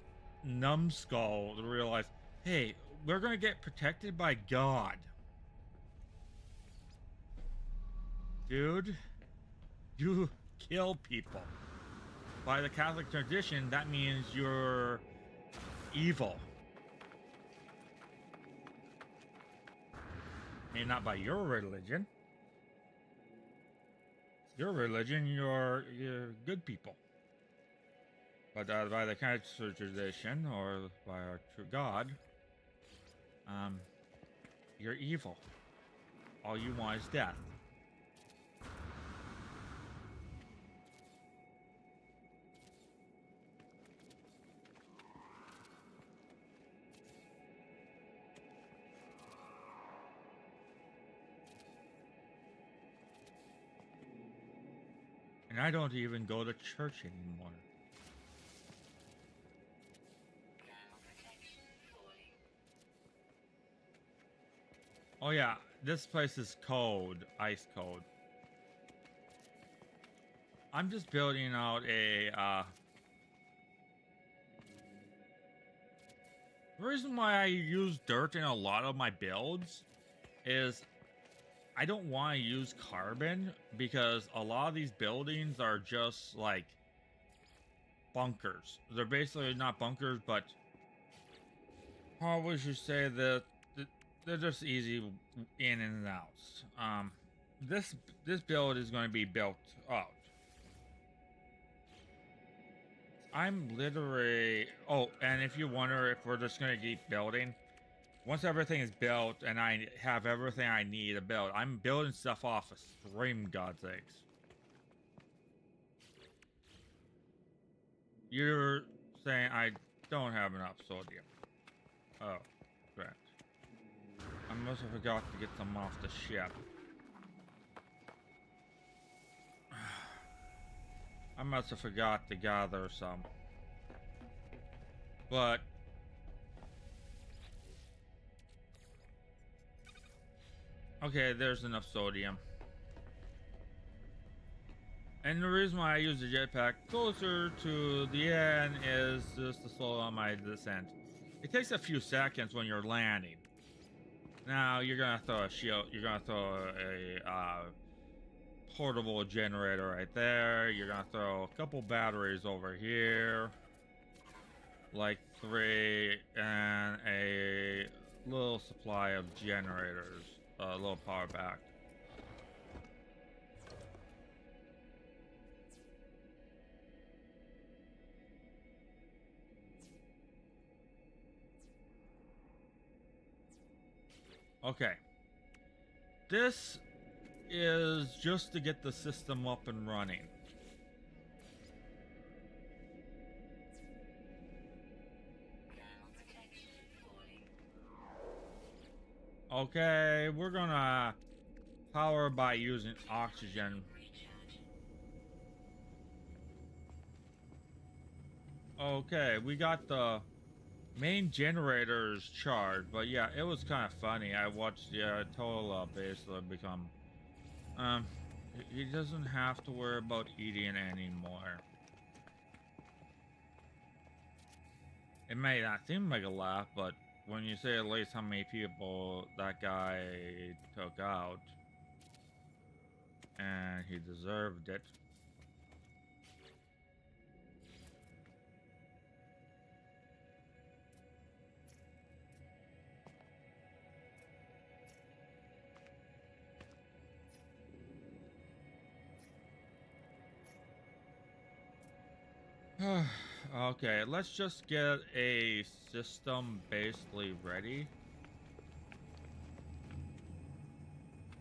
numbskull to realize, hey, we're gonna get protected by God? Dude, you kill people. By the Catholic tradition, that means you're evil. I mean, not by your religion. Your religion, you're good people. But by the Catholic tradition, or by our true God, you're evil. All you want is death. And I don't even go to church anymore. Oh yeah, this place is cold, ice cold. I'm just building out a, the reason why I use dirt in a lot of my builds is I don't want to use carbon because a lot of these buildings are just like bunkers. They're basically not bunkers, but how would you say that they're just easy in and outs. This build is going to be built out. I'm literally, oh, and if you wonder if we're just going to keep building, once everything is built and I have everything I need to build, I'm building stuff off a stream, God's sakes. You're saying I don't have enough sodium. Oh, great. I must have forgot to get some off the ship. I must have forgot to gather some. But okay, there's enough sodium. And the reason why I use the jetpack closer to the end is just to slow down my descent. It takes a few seconds when you're landing. Now you're gonna throw a shield. You're gonna throw a portable generator right there. You're gonna throw a couple batteries over here, like 3, and a little supply of generators, a little power pack. Okay. This is just to get the system up and running. Okay, we're gonna power by using oxygen. Okay, we got the main generators charged, but yeah, it was kind of funny. I watched the Tola basically become, he doesn't have to worry about eating anymore. It may not seem like a laugh, but when you say at least how many people that guy took out, and he deserved it. Okay, let's just get a system basically ready.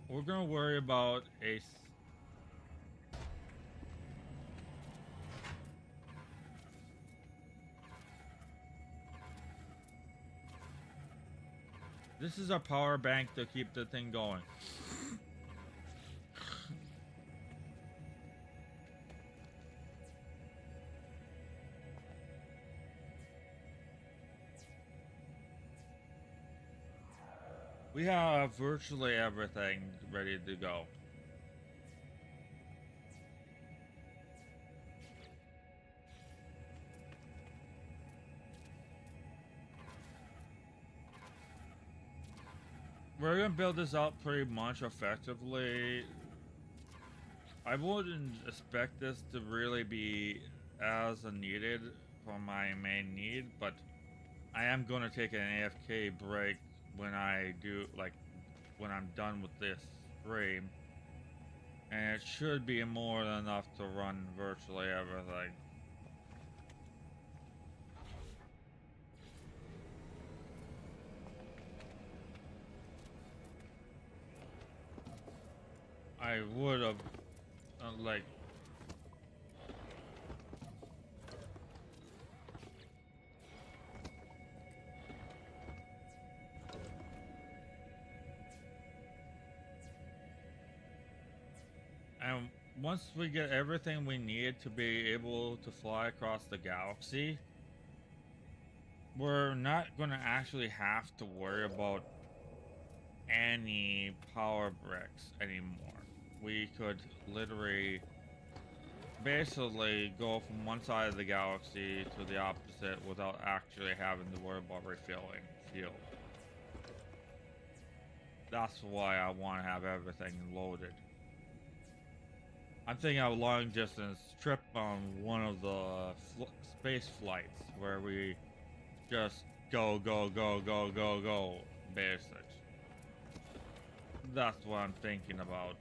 We're gonna worry about this is our power bank to keep the thing going. We have virtually everything ready to go. We're gonna build this out pretty much effectively. I wouldn't expect this to really be as needed for my main need, but I am gonna take an AFK break when I do, like, when I'm done with this stream. And it should be more than enough to run virtually everything. I would have, like, and once we get everything we need to be able to fly across the galaxy, we're not gonna actually have to worry about any power bricks anymore. We could literally basically go from one side of the galaxy to the opposite without actually having to worry about refilling fuel. That's why I want to have everything loaded. I'm thinking of a long distance trip on one of the space flights where we just go, go, go, go, go, go, basics. That's what I'm thinking about.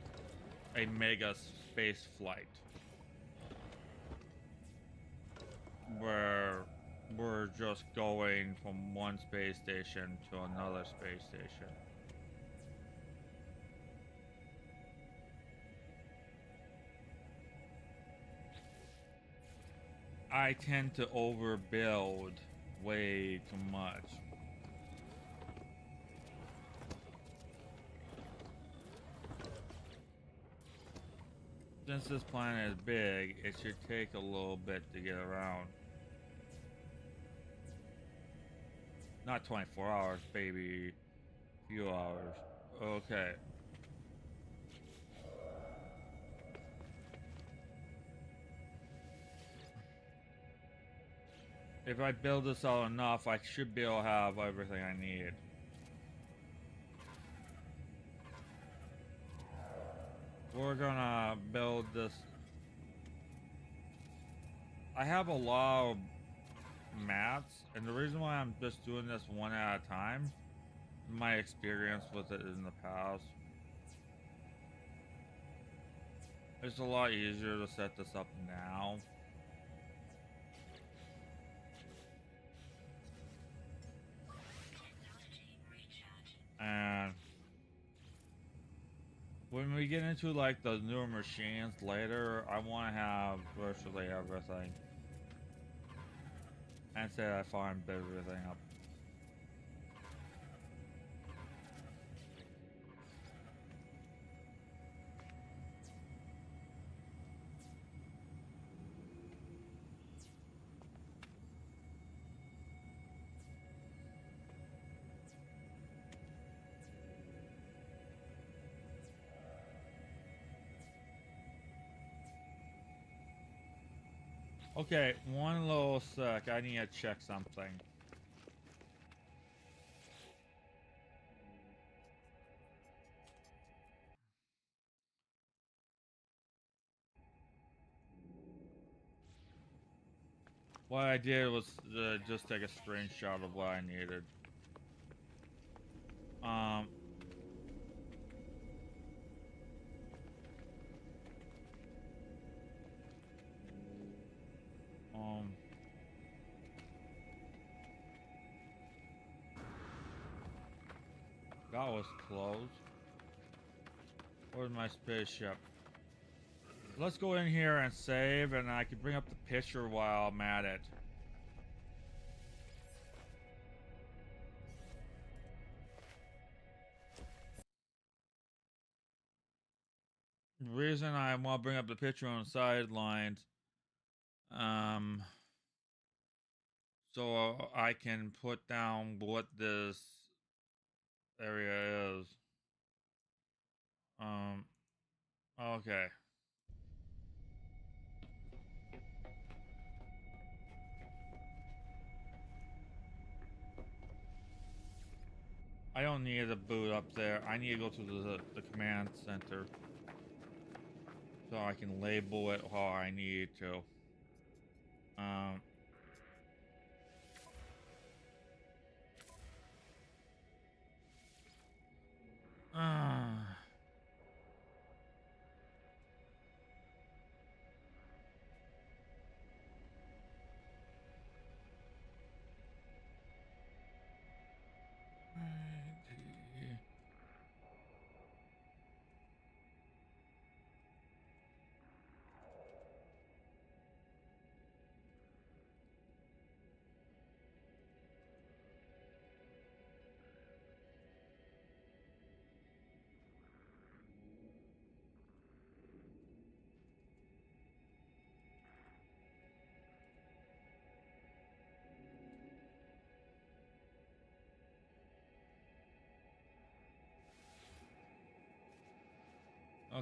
A mega space flight. Where we're just going from one space station to another space station. I tend to overbuild way too much. Since this planet is big, it should take a little bit to get around. Not 24 hours, baby. Few hours. Okay. If I build this out enough, I should be able to have everything I need. We're gonna build this. I have a lot of mats, and the reason why I'm just doing this one at a time, my experience with it in the past, it's a lot easier to set this up now. And when we get into like the newer machines later, I want to have virtually everything. And say I farmed everything up. Okay, one little sec. I need to check something. What I did was just take a screenshot of what I needed. Um, um, that was close. Where's my spaceship? Let's go in here and save, and I can bring up the picture while I'm at it. The reason I want to bring up the picture on the sidelines, um, so I can put down what this area is. Okay. I don't need a boot up there. I need to go to the command center so I can label it how I need to. Um, uh,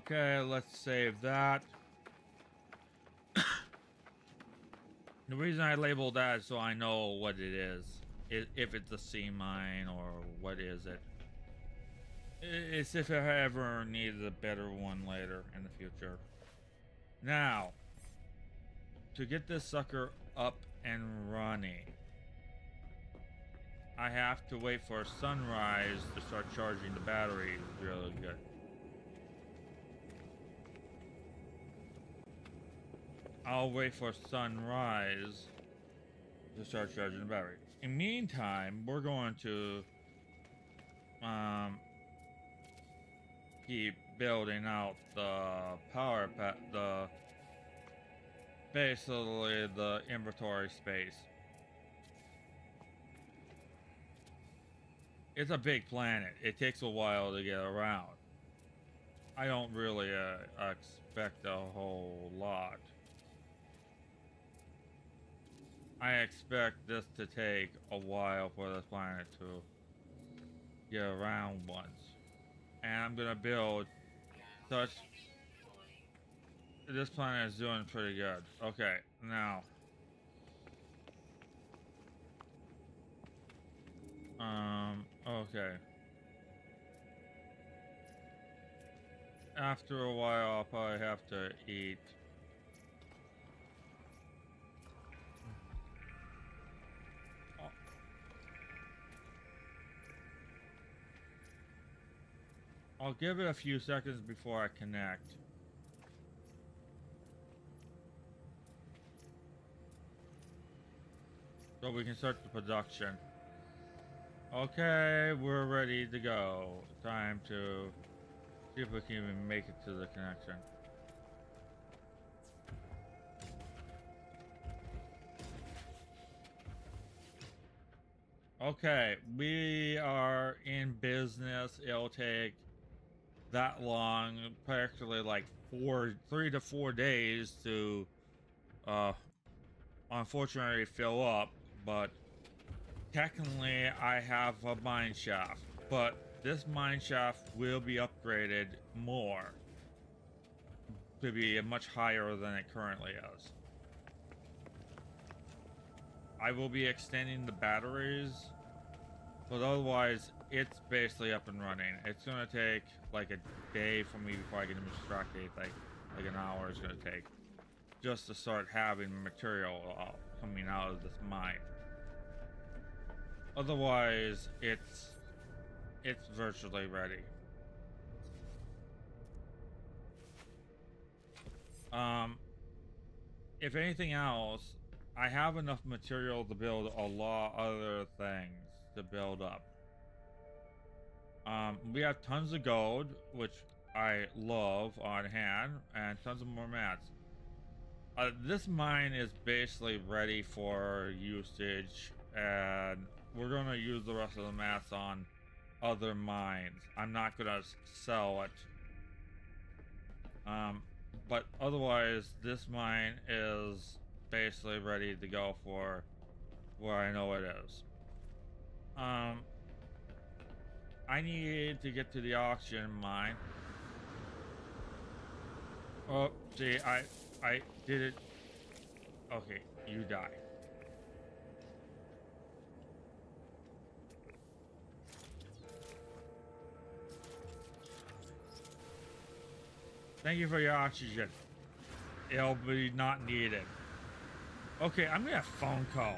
okay, let's save that. The reason I labeled that is so I know what it is. If it's a sea mine or what is it. It's if I ever need a better one later in the future. Now, to get this sucker up and running, I have to wait for sunrise to start charging the batteries really good. I'll wait for sunrise to start charging the battery. In the meantime, we're going to keep building out the basically the inventory space. It's a big planet. It takes a while to get around. I don't really expect a whole lot. I expect this to take a while for this planet to get around once. And I'm gonna build such... This planet is doing pretty good. Okay, now... okay. After a while, I'll probably have to eat. I'll give it a few seconds before I connect. So we can start the production. Okay, we're ready to go. Time to see if we can even make it to the connection. Okay, we are in business. It'll take that long, practically like 3 to 4 days to unfortunately fill up, but technically I have a mine shaft, but this mine shaft will be upgraded more to be much higher than it currently is. I will be extending the batteries, but otherwise it's basically up and running. It's gonna take like a day for me before I get extracted. Like an hour is gonna take just to start having material coming out of this mine. Otherwise, it's virtually ready. Um, if anything else, I have enough material to build a lot other things to build up. We have tons of gold, which I love on hand, and tons of more mats. This mine is basically ready for usage, and we're gonna use the rest of the mats on other mines. I'm not gonna sell it. But otherwise, this mine is basically ready to go for where I know it is. I need to get to the oxygen mine. Oh, see, I did it. Okay, you die. Thank you for your oxygen. It'll be not needed. Okay, I'm gonna have a phone call.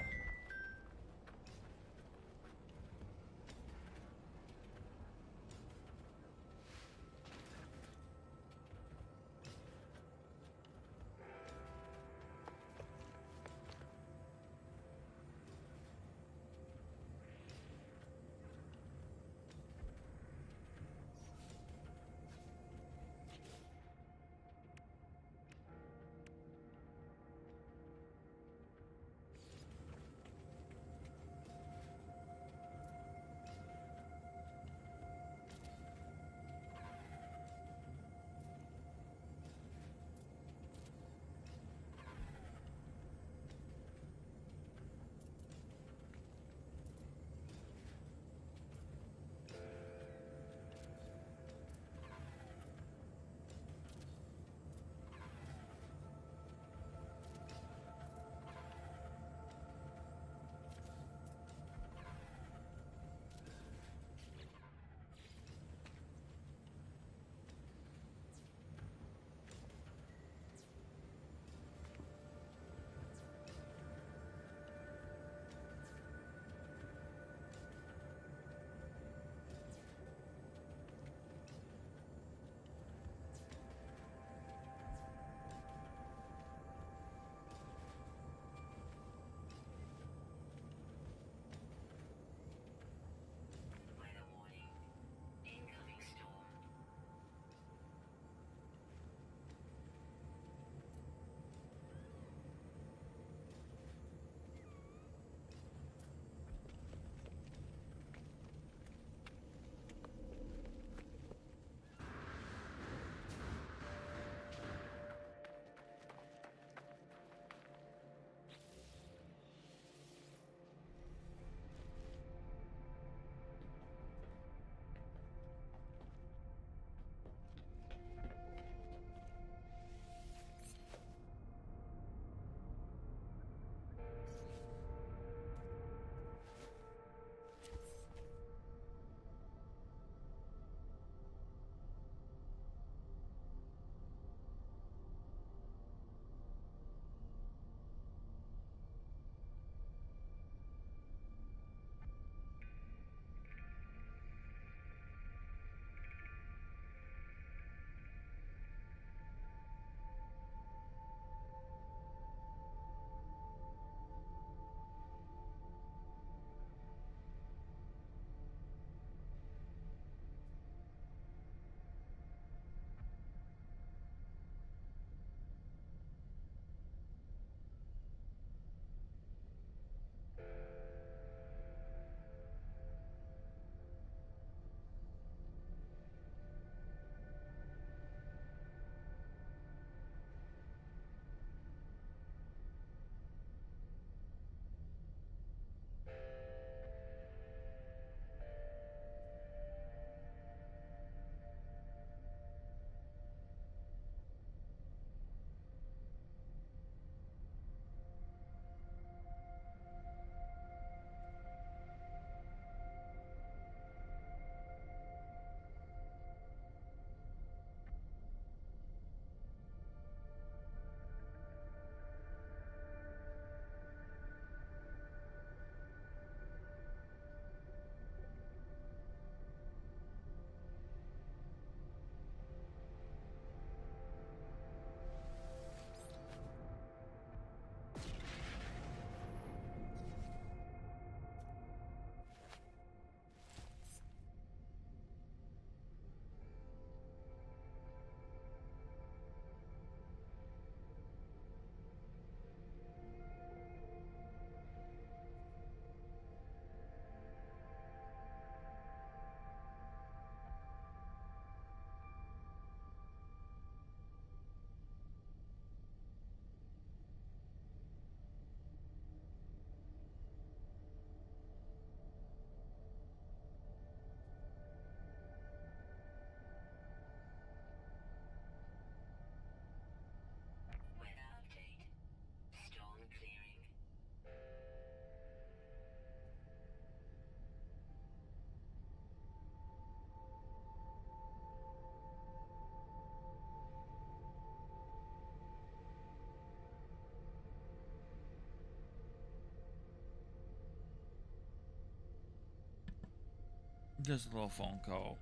Just a little phone call.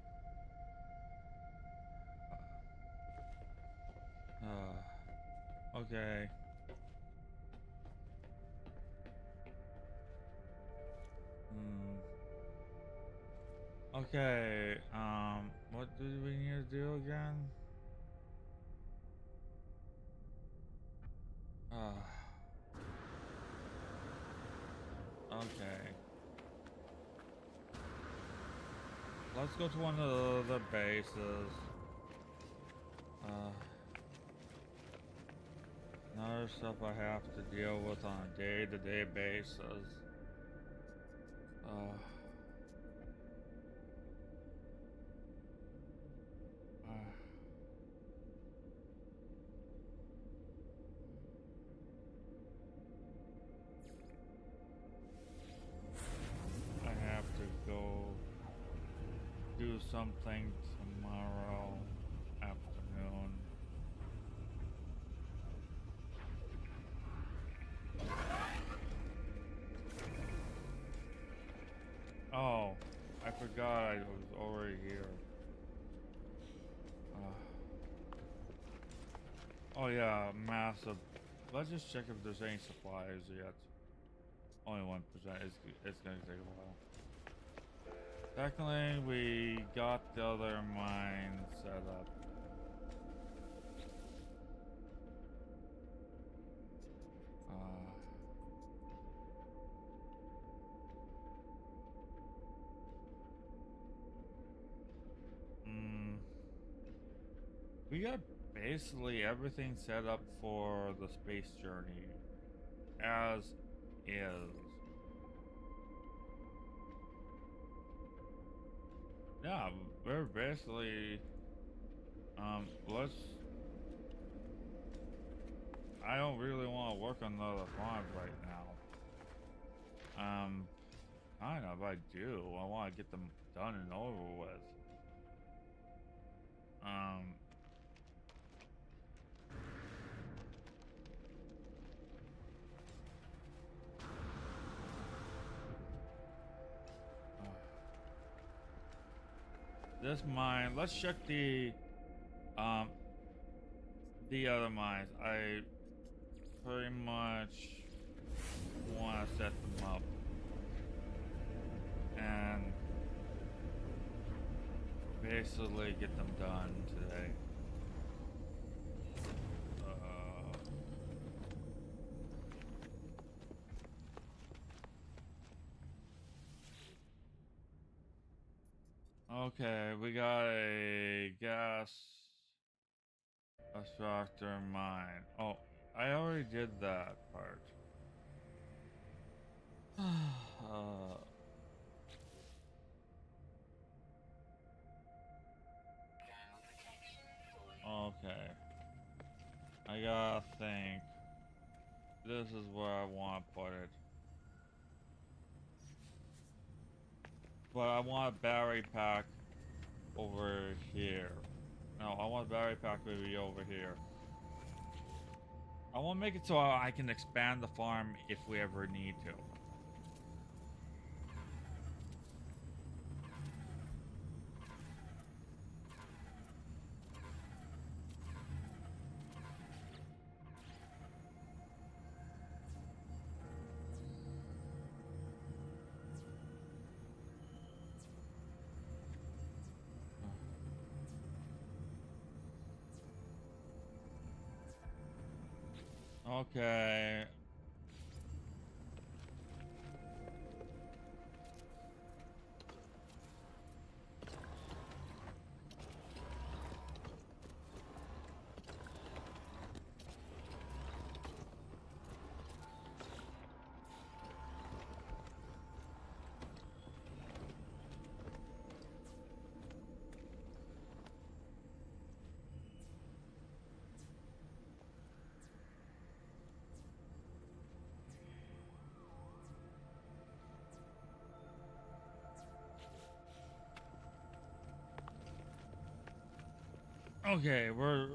Okay. Hmm. Okay. What do we need to do again? Uh. Okay. Let's go to one of the other bases. Uh. Another stuff I have to deal with on a day-to-day basis. Uh. uh I have to go do something tomorrow afternoon. Oh, I forgot I was already here. Oh yeah, massive. Let's just check if there's any supplies yet. Only 1%. It's gonna take a while. Technically, we got the other mine set up. Hmm. We got basically everything set up for the space journey as is. Yeah, we're basically let's I don't really want to work on the other farms right now. Kind of I do. I want to get them done and over with. Um this mine, let's check um the other mines. I pretty much want to set them up and basically get them done today. Okay, we got a gas extractor mine. Oh, I already did that part. Okay, I gotta think. This is where I want to put it. But I want a battery pack over here. No, I want a battery pack maybe over here. I want to make it so I can expand the farm if we ever need to. Okay. Okay, we're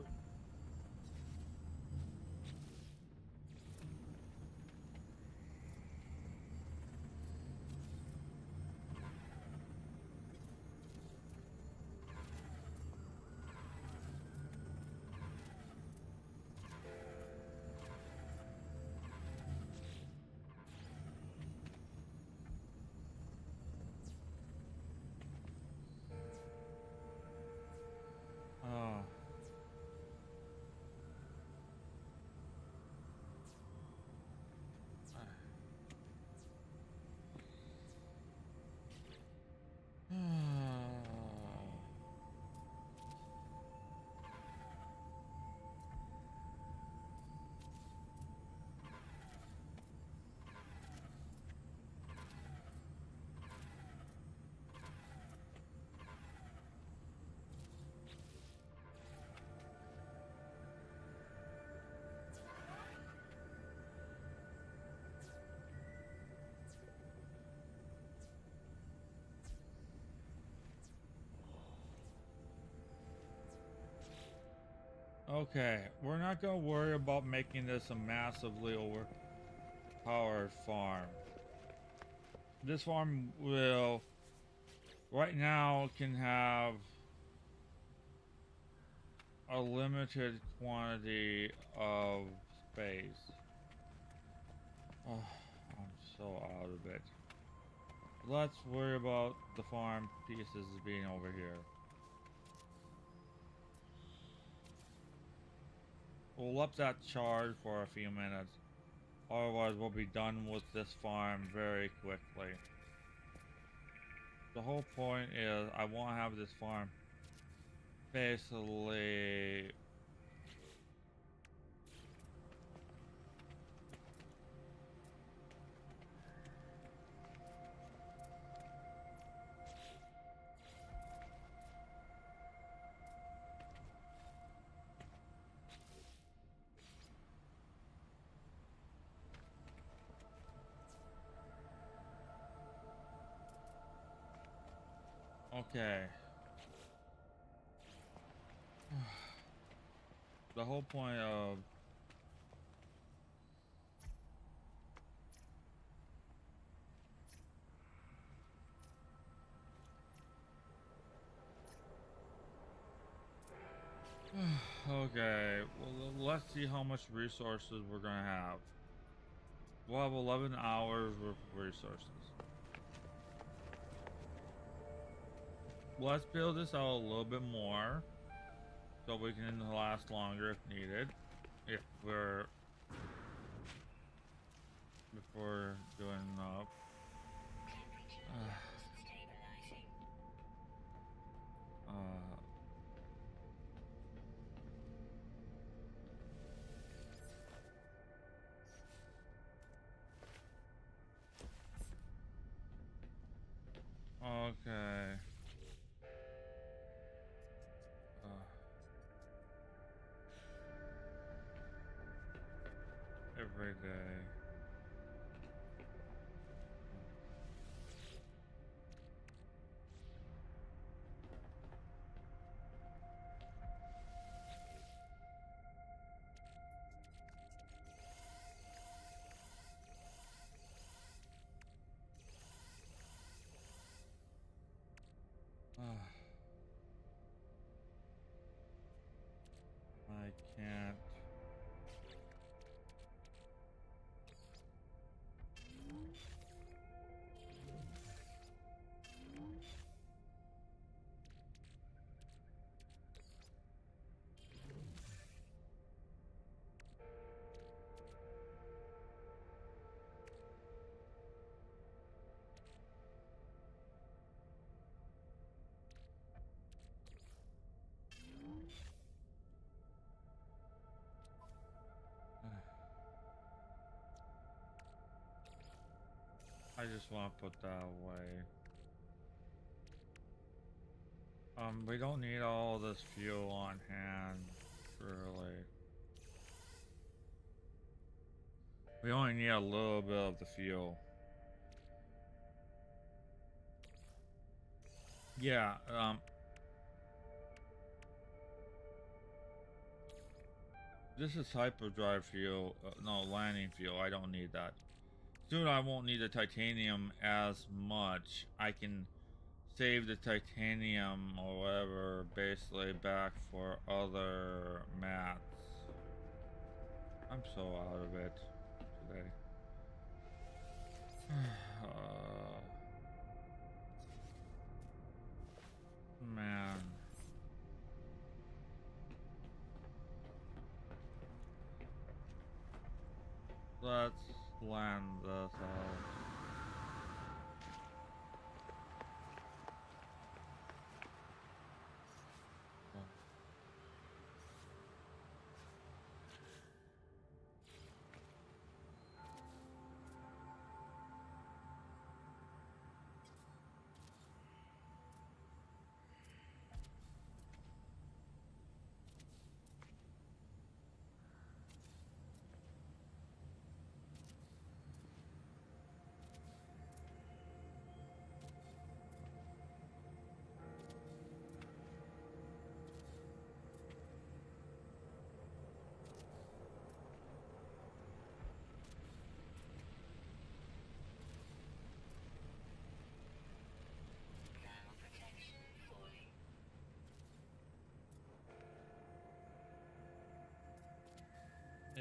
Okay, we're not gonna worry about making this a massively overpowered farm. This farm will, right now, can have a limited quantity of space. Oh, I'm so out of it. Let's worry about the farm pieces being over here. We'll up that charge for a few minutes. Otherwise, we'll be done with this farm very quickly. The whole point is I want to have this farm basically... Okay. The whole point of... Okay, well, let's see how much resources we're gonna have. We'll have 11 hours worth of resources. Let's build this out a little bit more so we can last longer if needed. If we're doing enough. Okay. Every day. I can't. I just want to put that away. We don't need all this fuel on hand, really. We only need a little bit of the fuel. Yeah, this is hyperdrive fuel, no, landing fuel. I don't need that. Soon I won't need the titanium as much. I can save the titanium or whatever basically back for other mats. I'm so out of it today. Man. Let's land this out.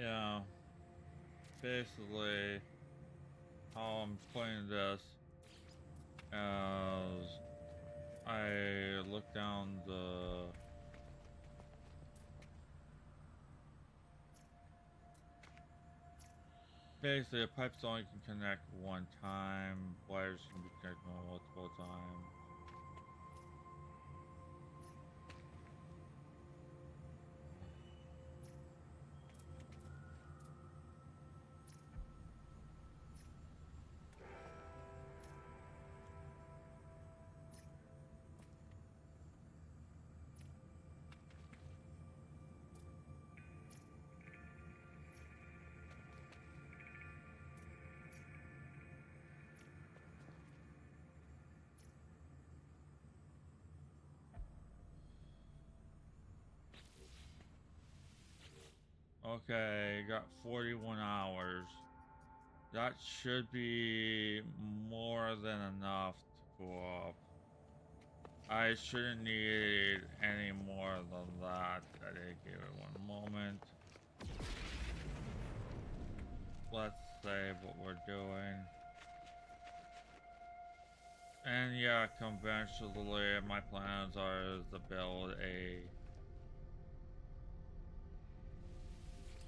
yeah, basically how I'm playing this as I look down the basically a pipe's only can connect one time, wires can be connected multiple times. Okay, got 41 hours. That should be more than enough to pull off. I shouldn't need any more than that. I did give it one moment. Let's save what we're doing. And yeah, conventionally, my plans are to build a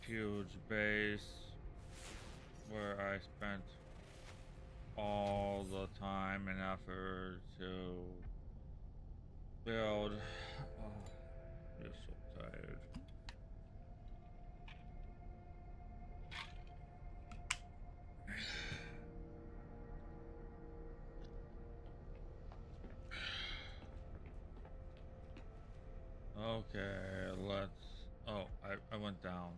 huge base where I spent all the time and effort to build. Oh, I'm just so tired. Okay, let's. Oh, I went down.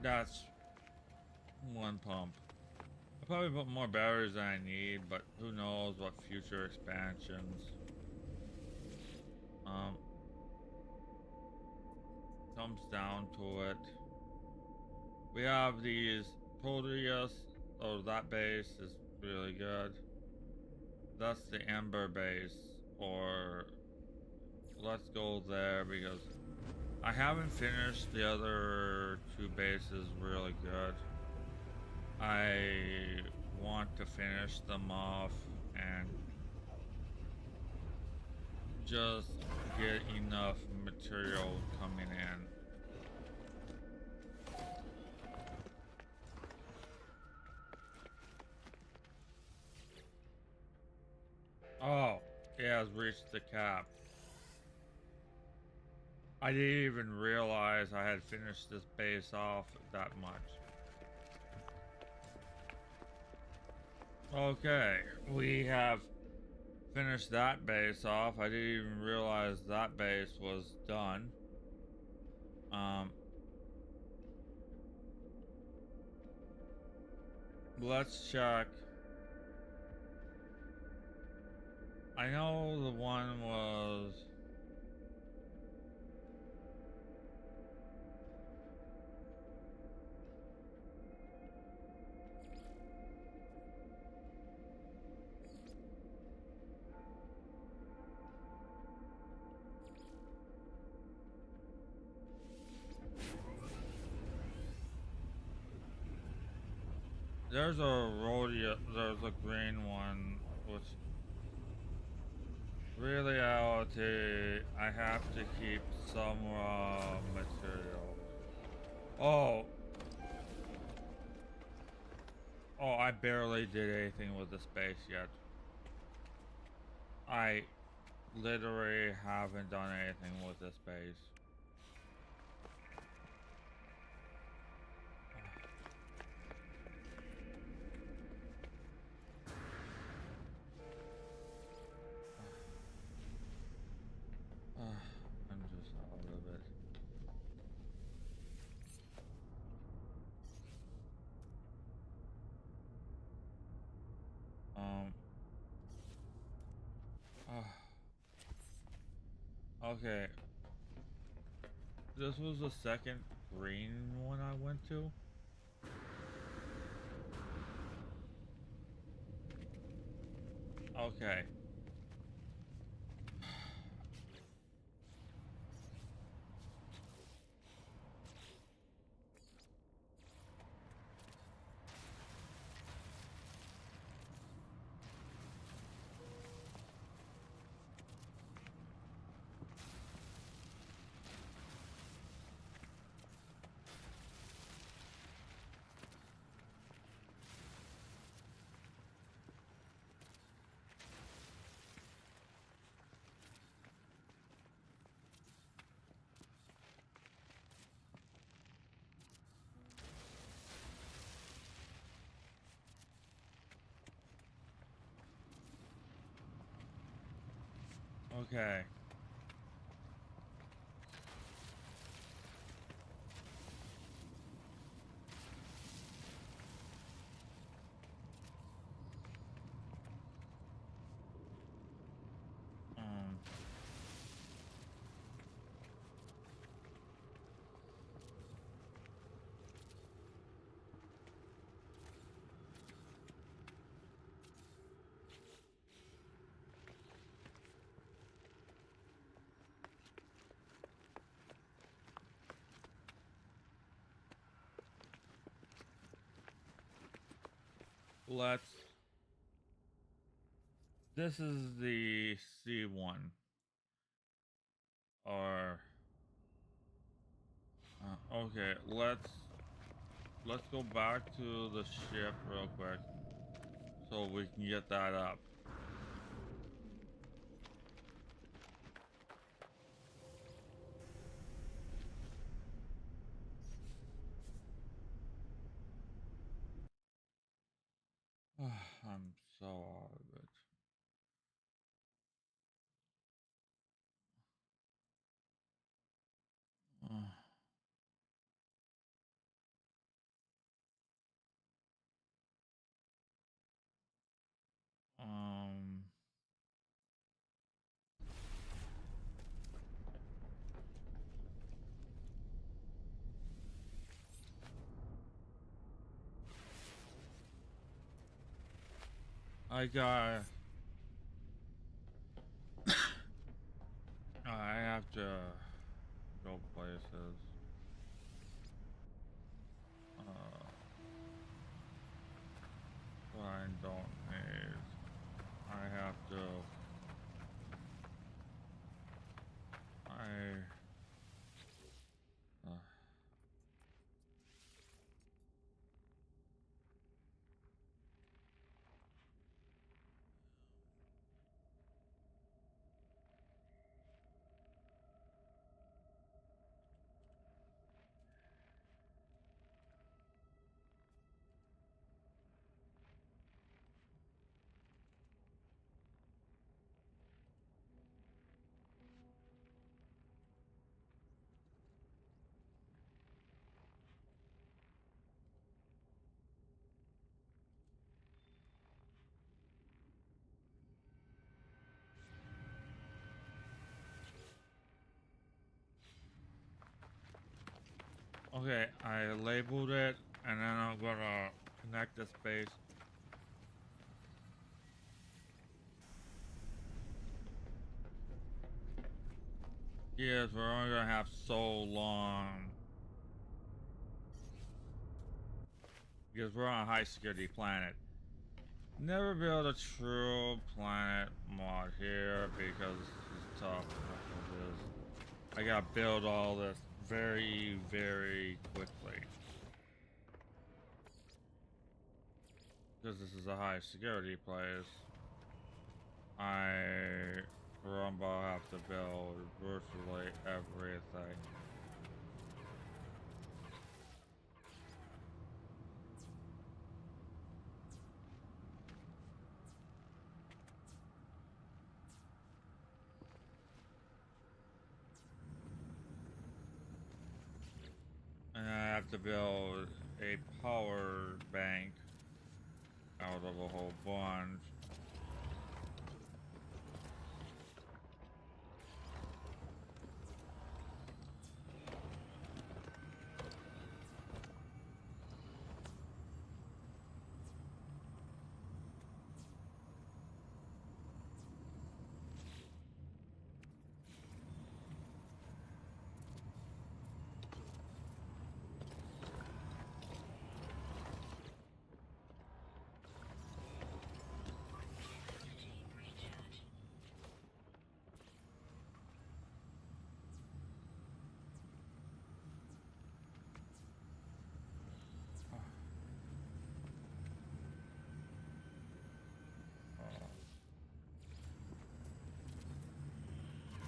That's one pump. I probably put more batteries than I need, but who knows what future expansions. Um, comes down to it. We have these Proteus. Oh, that base is really good. That's the Ember base, or let's go there because I haven't finished the other two bases really good. I want to finish them off and just get enough material coming in. Oh, yeah, it's reached the cap. I didn't even realize I had finished this base off that much. Okay, we have finished that base off. I didn't even realize that base was done. Let's check. I know the one was. There's a rodeo. There's a green one, which reality I have to keep some raw material. Oh, I barely did anything with the space yet. I literally haven't done anything with this base. I'm just out of it. Okay. This was the second green one I went to. Okay. Okay. Um. Let's. This is the C1. Or. Okay. Let's go back to the ship real quick, so we can get that up. I'm so out of it. Um, I got. I have to go places. Uh, I don't need. I have to. I. Uh, okay, I labeled it, and then I'm gonna connect this base. Yes, we're only gonna have so long because we're on a high security planet. Never build a true planet mod here because it's tough. It is. I gotta build all this very, very quickly because this is a high security place. I Rumble have to build virtually everything. And I have to build a power bank out of a whole bunch.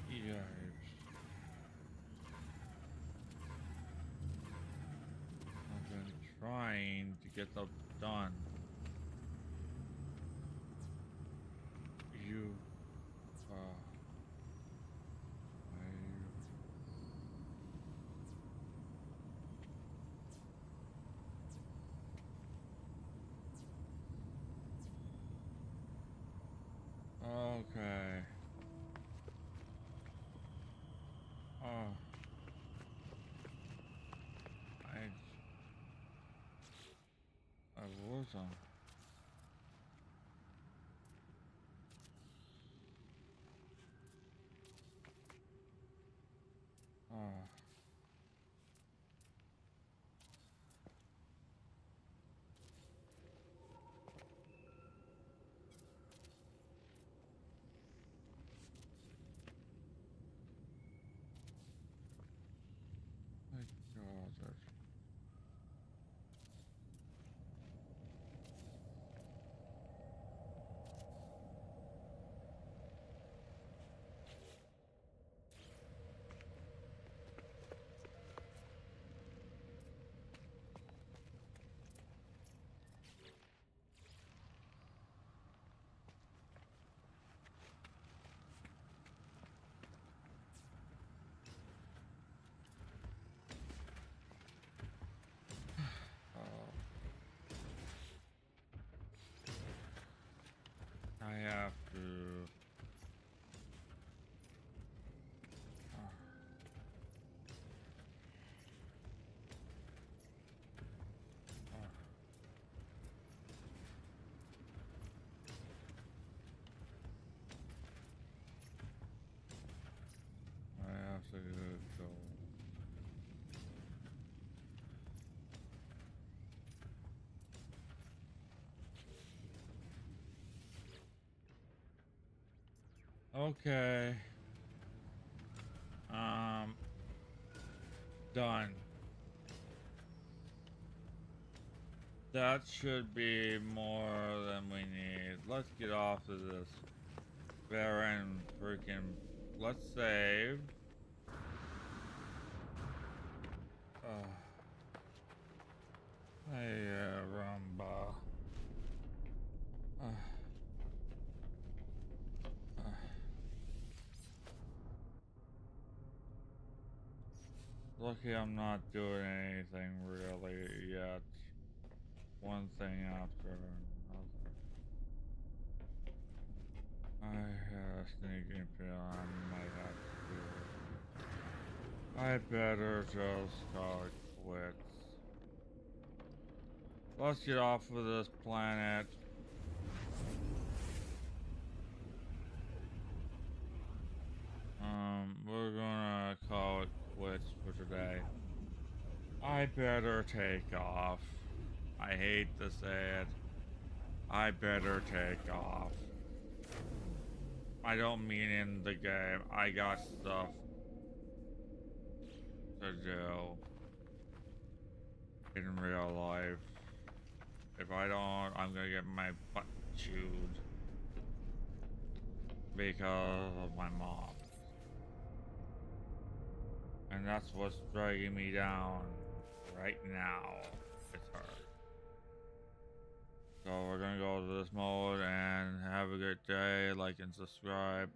Yikes. I've been trying to get them done. You. Okay. Oh. I was on. Oh. My God. Oh. I have to. Oh. Oh. I have to go. Okay. Um. Done. That should be more than we need. Let's get off of this. Baron freaking. Let's save. Uh, hey, Rumba. Uh, uh, Lucky I'm not doing anything really yet. One thing after another. I have a sneaking feeling I might have to do it. I better just call it quits. Let's get off of this planet. We're gonna call it quits for today. I better take off. I hate to say it. I better take off. I don't mean in the game. I got stuff to do in real life. If I don't, I'm gonna get my butt chewed because of my mom. And that's what's dragging me down right now. It's her. So we're gonna go to this mode and have a good day. Like and subscribe.